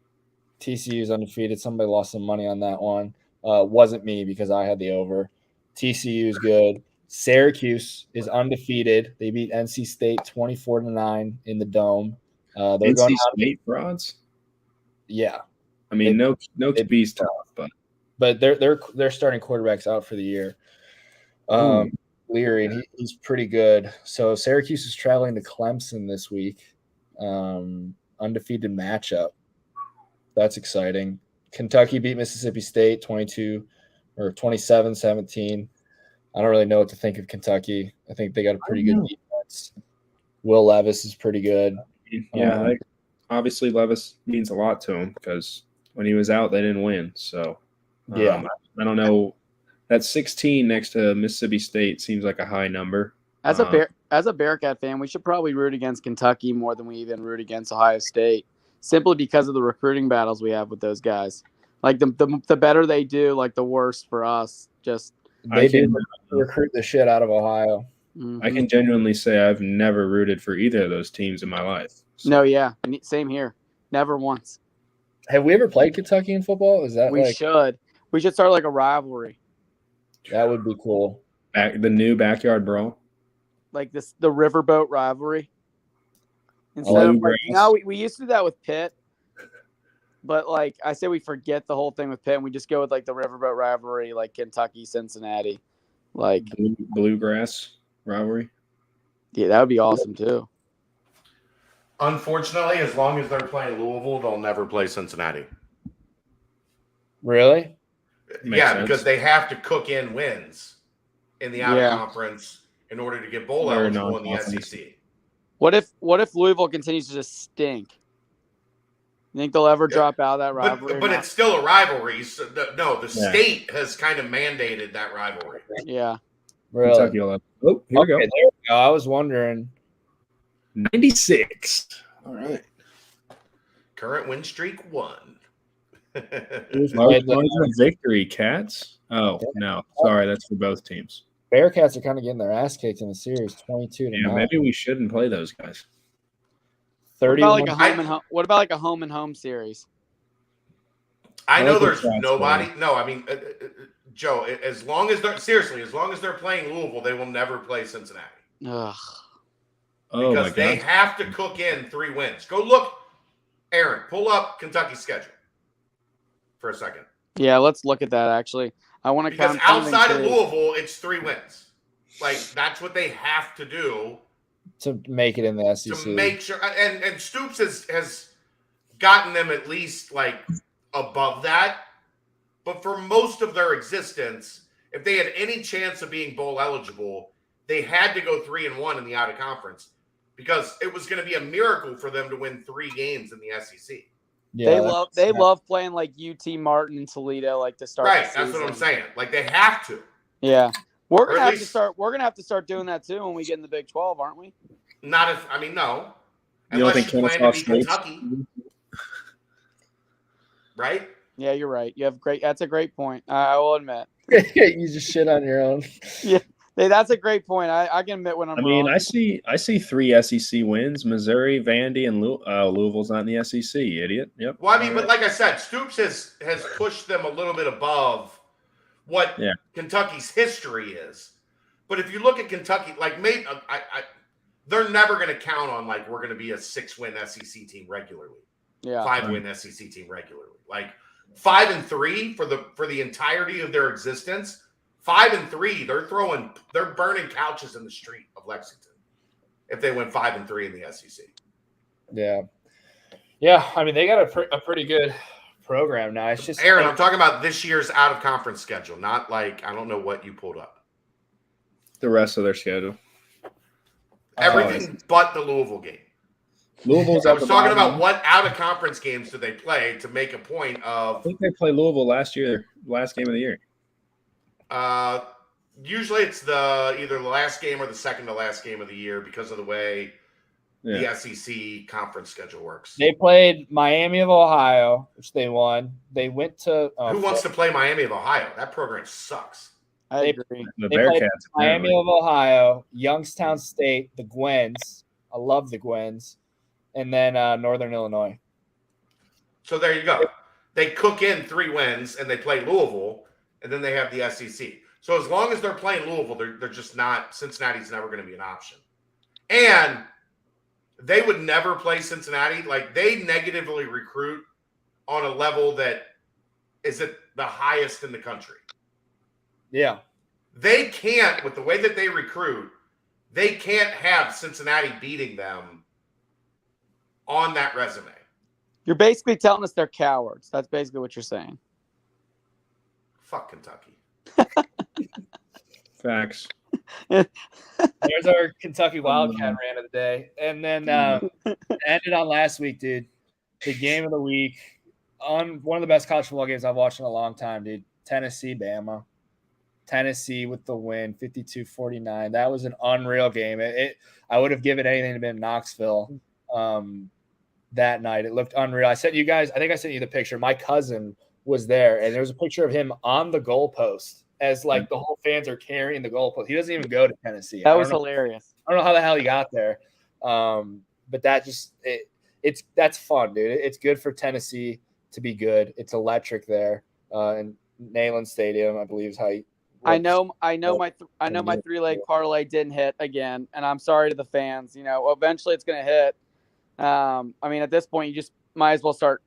TCU's undefeated. Somebody lost some money on that one. Wasn't me because I had the over. TCU's good. Syracuse is undefeated. They beat NC State 24-9 in the Dome. They're NC going State frauds. Yeah, I mean, no QB's tough, but they're starting quarterbacks out for the year. Leary, and he's pretty good. So Syracuse is traveling to Clemson this week. Undefeated matchup. That's exciting. Kentucky beat Mississippi State 27-17. I don't really know what to think of Kentucky. I think they got a pretty good defense. Will Levis is pretty good. Yeah, obviously Levis means a lot to him because when he was out, they didn't win. So, I don't know. That 16 next to Mississippi State seems like a high number. As a Bearcat fan, we should probably root against Kentucky more than we even root against Ohio State, simply because of the recruiting battles we have with those guys. Like the better they do, like the worse for us. Just they do recruit the shit out of Ohio. Mm-hmm. I can genuinely say I've never rooted for either of those teams in my life. So. No, yeah, same here. Never once. Have we ever played Kentucky in football? Is that we should? We should start like a rivalry. That would be cool. The new backyard brawl, like the riverboat rivalry. Instead of like, we used to do that with Pitt, but like I say, we forget the whole thing with Pitt and we just go with like the riverboat rivalry, like Kentucky, Cincinnati, like bluegrass rivalry. Yeah, that would be awesome too. Unfortunately, as long as they're playing Louisville, they'll never play Cincinnati. Really? Makes sense. Because they have to cook in wins in the out of conference in order to get bowl eligible in the SEC. What if Louisville continues to just stink? You think they'll ever drop out of that rivalry? But it's still a rivalry. So the state has kind of mandated that rivalry. Yeah. Really? Here we go. There we go. I was wondering. 96. All right. Current win streak 1. Victory, Cats. Oh, no. Sorry, that's for both teams. Bearcats are kind of getting their ass kicked in the series, 22-9. Yeah, maybe we shouldn't play those guys. 31. What about like a home and home series? I know there's nobody. No, I mean, Joe. As long as they're playing Louisville, they will never play Cincinnati. Ugh. Because they have to cook in 3 wins. Go look, Aaron. Pull up Kentucky's schedule for a second. Yeah, let's look at that. Actually, I want to because outside of Louisville, it's 3 wins. Like that's what they have to do to make it in the SEC. To make sure, and Stoops has gotten them at least like above that. But for most of their existence, if they had any chance of being bowl eligible, they had to go 3-1 in the out of conference because it was going to be a miracle for them to win 3 games in the SEC. Yeah, they love playing like UT Martin and Toledo like to start. Right, that's what I'm saying. Like they have to. Yeah, we're gonna have to start. We're gonna have to start doing that too when we get in the Big 12, aren't we? Not if I mean no. You don't think plan to be Kentucky, right? Yeah, you're right. You have That's a great point. I will admit. You just shit on your own. Yeah. Hey, that's a great point. I can admit when I'm wrong. I see 3 SEC wins: Missouri, Vandy, and Louisville's not in the SEC. Idiot. Yep. Well, I mean, but like I said, Stoops has pushed them a little bit above what Kentucky's history is. But if you look at Kentucky, like maybe they're never going to count on like we're going to be a 6-win SEC team regularly, 5-win SEC team regularly. Like 5-3 for the entirety of their existence. 5-3, they're burning couches in the street of Lexington if they went 5-3 in the SEC. Yeah. I mean, they got a pretty good program now. It's just Aaron. I'm talking about this year's out of conference schedule, not like I don't know what you pulled up. The rest of their schedule. Everything but the Louisville game. I was talking about what out of conference games do they play to make a point of. I think they played Louisville last game of the year. Usually it's either the last game or the second to last game of the year because of the way the SEC conference schedule works. They played Miami of Ohio, which they won. They went to who wants to play Miami of Ohio? That program sucks. I agree. The they Bearcats, played Miami of Ohio, Youngstown State, the Gwens. I love the Gwens, and then Northern Illinois. So there you go. They cook in 3 wins and they play Louisville, and then they have the SEC. So as long as they're playing Louisville, they're just not. Cincinnati's never going to be an option, and they would never play Cincinnati. Like they negatively recruit on a level that is at the highest in the country. Yeah. They can't, with the way that they recruit, they can't have Cincinnati beating them on that resume. You're basically telling us they're cowards. That's basically what you're saying. Fuck Kentucky. Facts. There's our Kentucky Wildcat rant of the day. And then ended on last week, dude. The game of the week on one of the best college football games I've watched in a long time, dude. Tennessee, Bama. Tennessee with the win, 52-49. That was an unreal game. I would have given anything to be in Knoxville that night. It looked unreal. I sent you guys, I think I sent you the picture. My cousin was there, and there was a picture of him on the goalpost as like the whole fans are carrying the goalpost. He doesn't even go to Tennessee. That was hilarious. I don't know how the hell he got there. But that just that's fun, dude. It's good for Tennessee to be good. It's electric there. And Neyland Stadium, I believe, is how you I know my 3-leg parlay didn't hit again, and I'm sorry to the fans. You know, eventually it's going to hit. I mean, at this point, you just might as well start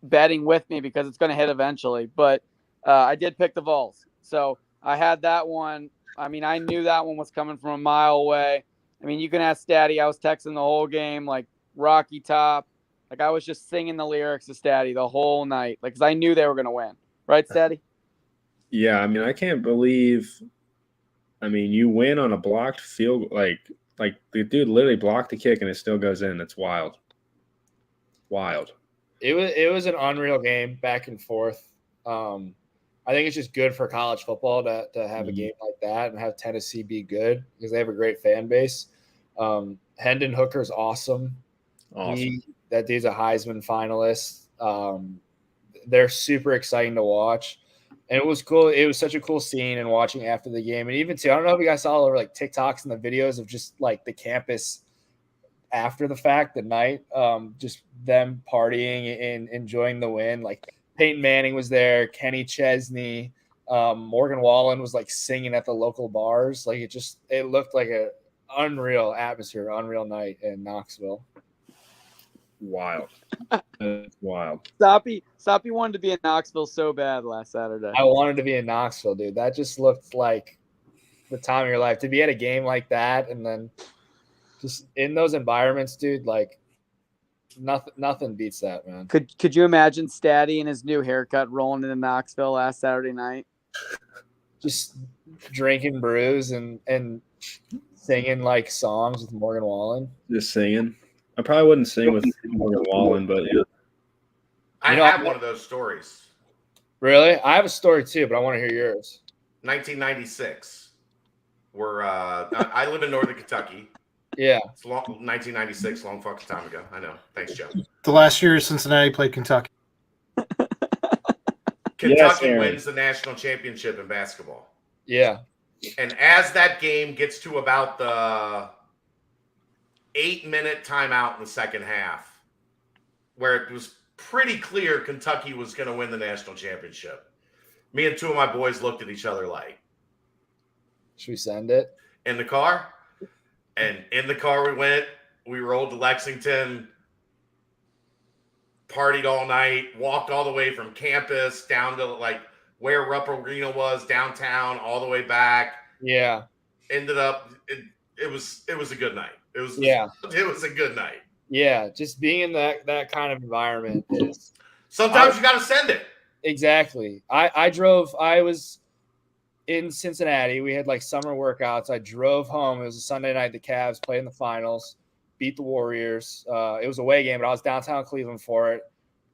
betting with me because it's going to hit eventually. But I did pick the Vols, so I had that one. I mean, I knew that one was coming from a mile away. I mean, you can ask Statty. I was texting the whole game, like Rocky Top. Like I was just singing the lyrics to Statty the whole night, like because I knew they were going to win. Right, Statty? Yeah, I mean, I can't believe. I mean, you win on a blocked field, like the dude literally blocked the kick and it still goes in. That's wild. Wild. It was an unreal game, back and forth. I think it's just good for college football to have a game like that and have Tennessee be good because they have a great fan base. Hendon Hooker's awesome. That dude's a Heisman finalist. They're super exciting to watch. And it was cool. It was such a cool scene and watching after the game. And even too, I don't know if you guys saw all over like TikToks and the videos of just like the campus after the fact, the night, just them partying and enjoying the win. Like Peyton Manning was there, Kenny Chesney, Morgan Wallen was like singing at the local bars. Like it looked like a unreal atmosphere, unreal night in Knoxville. Wild. That's wild. Soppy wanted to be in Knoxville so bad last Saturday. I wanted to be in Knoxville, dude. That just looked like the time of your life to be at a game like that, and then just in those environments, dude. Like nothing beats that, man. Could you imagine Statty and his new haircut rolling into Knoxville last Saturday night? Just drinking brews and singing like songs with Morgan Wallen. Just singing. I probably wouldn't sing with Morgan Wallen, but yeah. I have one of those stories. Really? I have a story too, but I want to hear yours. 1996. I live in Northern Kentucky. Yeah. It's 1996, long fucking time ago. I know. Thanks, Joe. The last year Cincinnati played Kentucky. Kentucky wins the national championship in basketball. Yeah. And as that game gets to about the 8-minute timeout in the second half, where it was pretty clear Kentucky was going to win the national championship, me and 2 of my boys looked at each other like, Should we send it? In the car. And in the car we went. We rolled to Lexington, partied all night, walked all the way from campus down to like where Rupp Arena was downtown, all the way back. Yeah. Ended up it was a good night. It was a good night. Yeah, just being in that kind of environment is sometimes you gotta send it. Exactly. I was in Cincinnati. We had like summer workouts. I drove home. It was a Sunday night. The Cavs played in the finals, beat the Warriors. It was a away game, but I was downtown Cleveland for it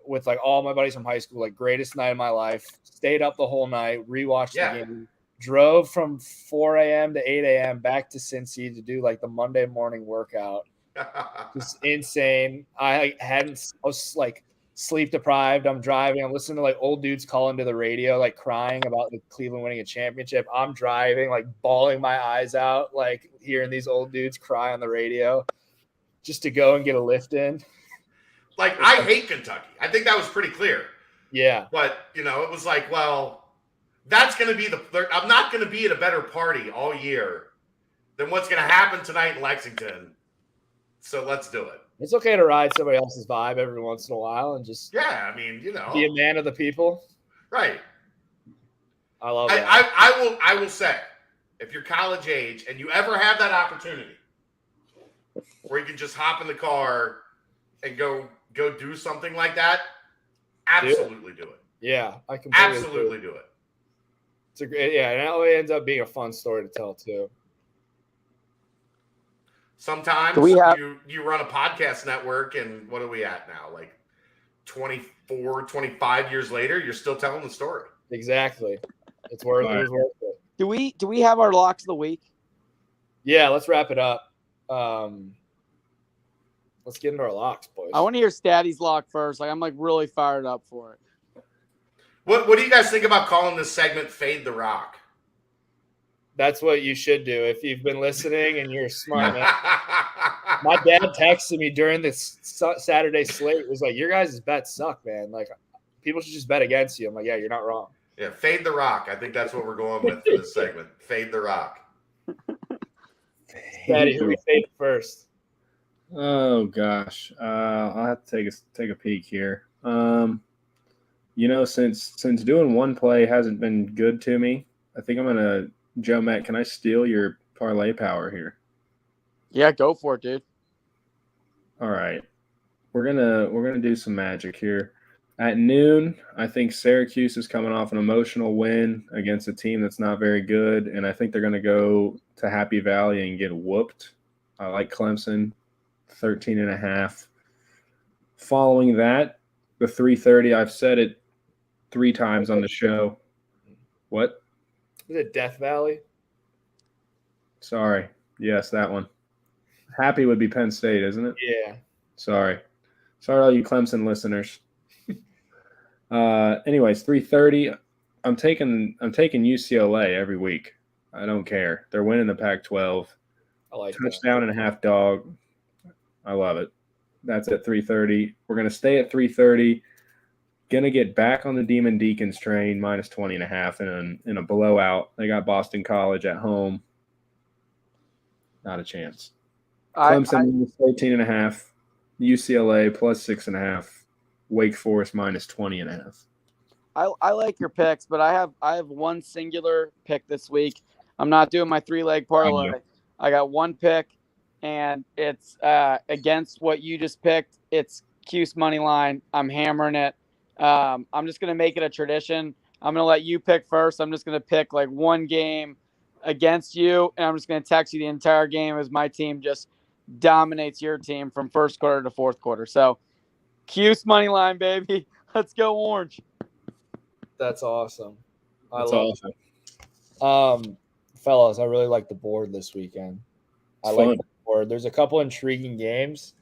with like all my buddies from high school, like greatest night of my life. Stayed up the whole night, rewatched the game, drove from 4 a.m. to 8 a.m. back to Cincy to do like the Monday morning workout. Just insane. I was like sleep deprived. I'm driving. I'm listening to like old dudes calling to the radio, like crying about the Cleveland winning a championship. I'm driving, like bawling my eyes out, like hearing these old dudes cry on the radio just to go and get a lift in. Like, I hate Kentucky. I think that was pretty clear. Yeah. But, you know, it was like, well, that's going to be I'm not going to be at a better party all year than what's going to happen tonight in Lexington. So let's do it. It's okay to ride somebody else's vibe every once in a while and just I mean, you know, be a man of the people. Right. I love that. I will say, if you're college age and you ever have that opportunity where you can just hop in the car and go do something like that, absolutely do it. Yeah, I can absolutely do it. It's a great, and it always ends up being a fun story to tell too. Sometimes you run a podcast network, and what are we at now? Like 24, 25 years later, you're still telling the story. Exactly. It's worth it. Do we have our locks of the week? Yeah, let's wrap it up. Let's get into our locks, boys. I want to hear Statty's lock first. Like, I'm like really fired up for it. What do you guys think about calling this segment Fade the Rock? That's what you should do if you've been listening and you're smart, man. My dad texted me during this Saturday slate, was like, your guys' bets suck, man. Like, people should just bet against you. I'm like, yeah, you're not wrong. Yeah, Fade the Rock. I think that's what we're going with for this segment. Fade the Rock. Daddy, who we fade first? Oh gosh, I'll have to take a peek here. You know, since doing one play hasn't been good to me, I think I'm gonna Joe Matt. Can I steal your parlay power here? Yeah, go for it, dude. All right, we're gonna do some magic here. At noon, I think Syracuse is coming off an emotional win against a team that's not very good, and I think they're going to go to Happy Valley and get whooped. I like Clemson, 13.5. Following that, the 3:30, I've said it 3 times on the show. What? Is it Death Valley? Sorry. Yes, that one. Happy would be Penn State, isn't it? Yeah. Sorry, all you Clemson listeners. Anyways, 3:30. I'm taking UCLA every week. I don't care. They're winning the Pac-12. I like touchdown and a half dog. I love it. That's at 3:30. We're gonna stay at 3:30. Gonna get back on the Demon Deacons train, minus 20.5 in a blowout. They got Boston College at home. Not a chance. Clemson minus 13.5. UCLA plus 6.5. Wake Forest minus 20.5. I like your picks, but I have one singular pick this week. I'm not doing my 3-leg parlay. I got one pick, and it's against what you just picked. It's Cuse money line. I'm hammering it. I'm just gonna make it a tradition. I'm gonna let you pick first. I'm just gonna pick like one game against you, and I'm just gonna text you the entire game as my team just dominates your team from first quarter to fourth quarter. So Cuse money line, baby. Let's go Orange. That's awesome. That's awesome. Fellas, I really like the board this weekend. I like the board. There's a couple intriguing games.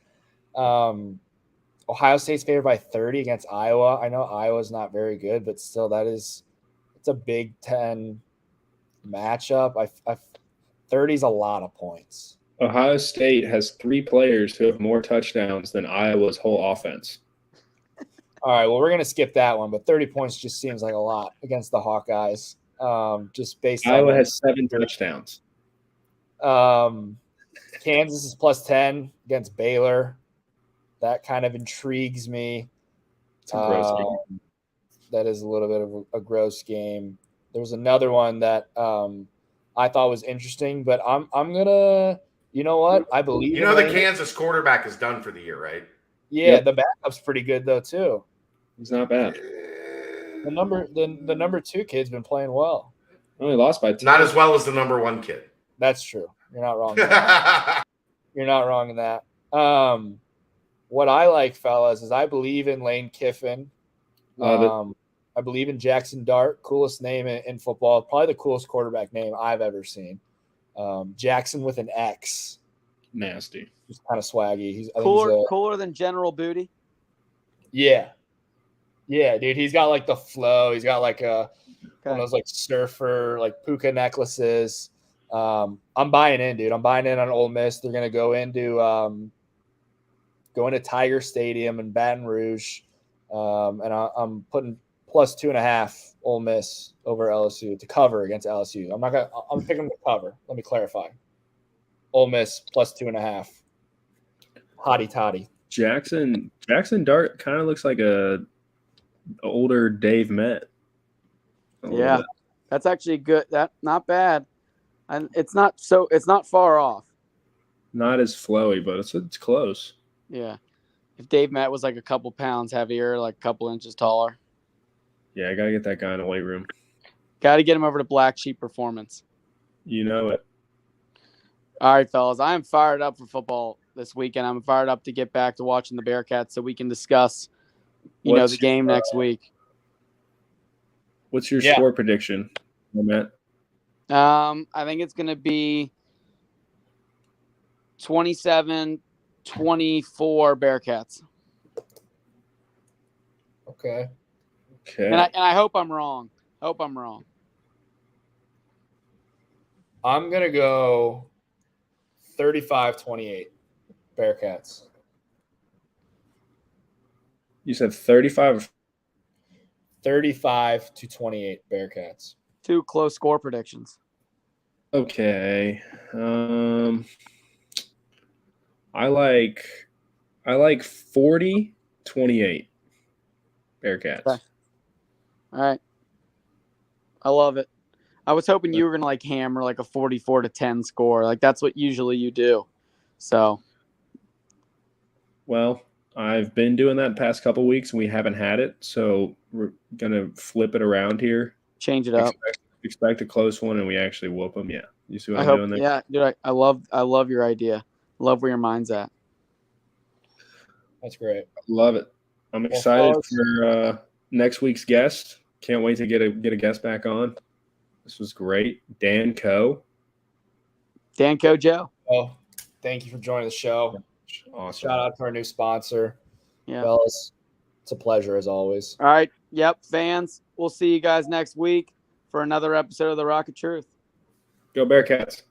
Ohio State's favored by 30 against Iowa. I know Iowa's not very good, but still, it's a Big Ten matchup. 30 is a lot of points. Ohio State has 3 players who have more touchdowns than Iowa's whole offense. All right, well, we're going to skip that one, but 30 points just seems like a lot against the Hawkeyes. just based on Iowa has 7 touchdowns. Kansas is plus 10 against Baylor. That kind of intrigues me. It's a gross game. That is a little bit of a gross game. There was another one that I thought was interesting, but I'm gonna, you know what? I believe the Kansas quarterback is done for the year, right? Yeah, the backup's pretty good though too. He's not bad. The number 2 kid's been playing well. Only lost by 2. Not as well as the number 1 kid. That's true. You're not wrong. You're not wrong in that. What I like, fellas, is I believe in Lane Kiffin. I believe in Jackson Dart, coolest name in football, probably the coolest quarterback name I've ever seen. Jackson with an X. Nasty. He's kind of swaggy. He's cooler than General Booty. Yeah, dude. He's got like the flow. He's got like one of those like surfer like puka necklaces. I'm buying in, dude. I'm buying in on Ole Miss. They're gonna go into Tiger Stadium in Baton Rouge, and I'm putting plus 2.5 Ole Miss over LSU to cover against LSU. I'm picking them to cover. Let me clarify. Ole Miss plus 2.5. Hotty toddy. Jackson Dart kind of looks like a older Dave Met. Yeah, that's actually good. That not bad, and it's not far off. Not as flowy, but it's close. Yeah, if Dave Met was like a couple pounds heavier, like a couple inches taller. Yeah, I gotta get that guy in the weight room. Got to get him over to Black Sheep Performance. You know it. All right, fellas, I am fired up for football this weekend. I'm fired up to get back to watching the Bearcats so we can discuss, the game next week. What's your score prediction, Matt? I think it's going to be 27-24 Bearcats. Okay. And I hope I'm wrong. I'm going to go 35-28 Bearcats. You said 35? 35-28 Bearcats. 2 close score predictions. Okay. I like 40-28 Bearcats. Okay. All right. I love it. I was hoping you were going to hammer a 44-10 score. That's what usually you do. So. Well, I've been doing that the past couple weeks and we haven't had it. So we're going to flip it around here. Change it up. Expect a close one and we actually whoop them. Yeah. You see what I'm doing there? Yeah, dude, I love your idea. Love where your mind's at. That's great. Love it. I'm excited for next week's guest. Can't wait to get a guest back on. This was great. Danco Joe. Oh, thank you for joining the show. Awesome. Shout out to our new sponsor. Yeah. Fellas, it's a pleasure as always. All right. Yep. Fans, we'll see you guys next week for another episode of The Rock of Truth. Go Bearcats.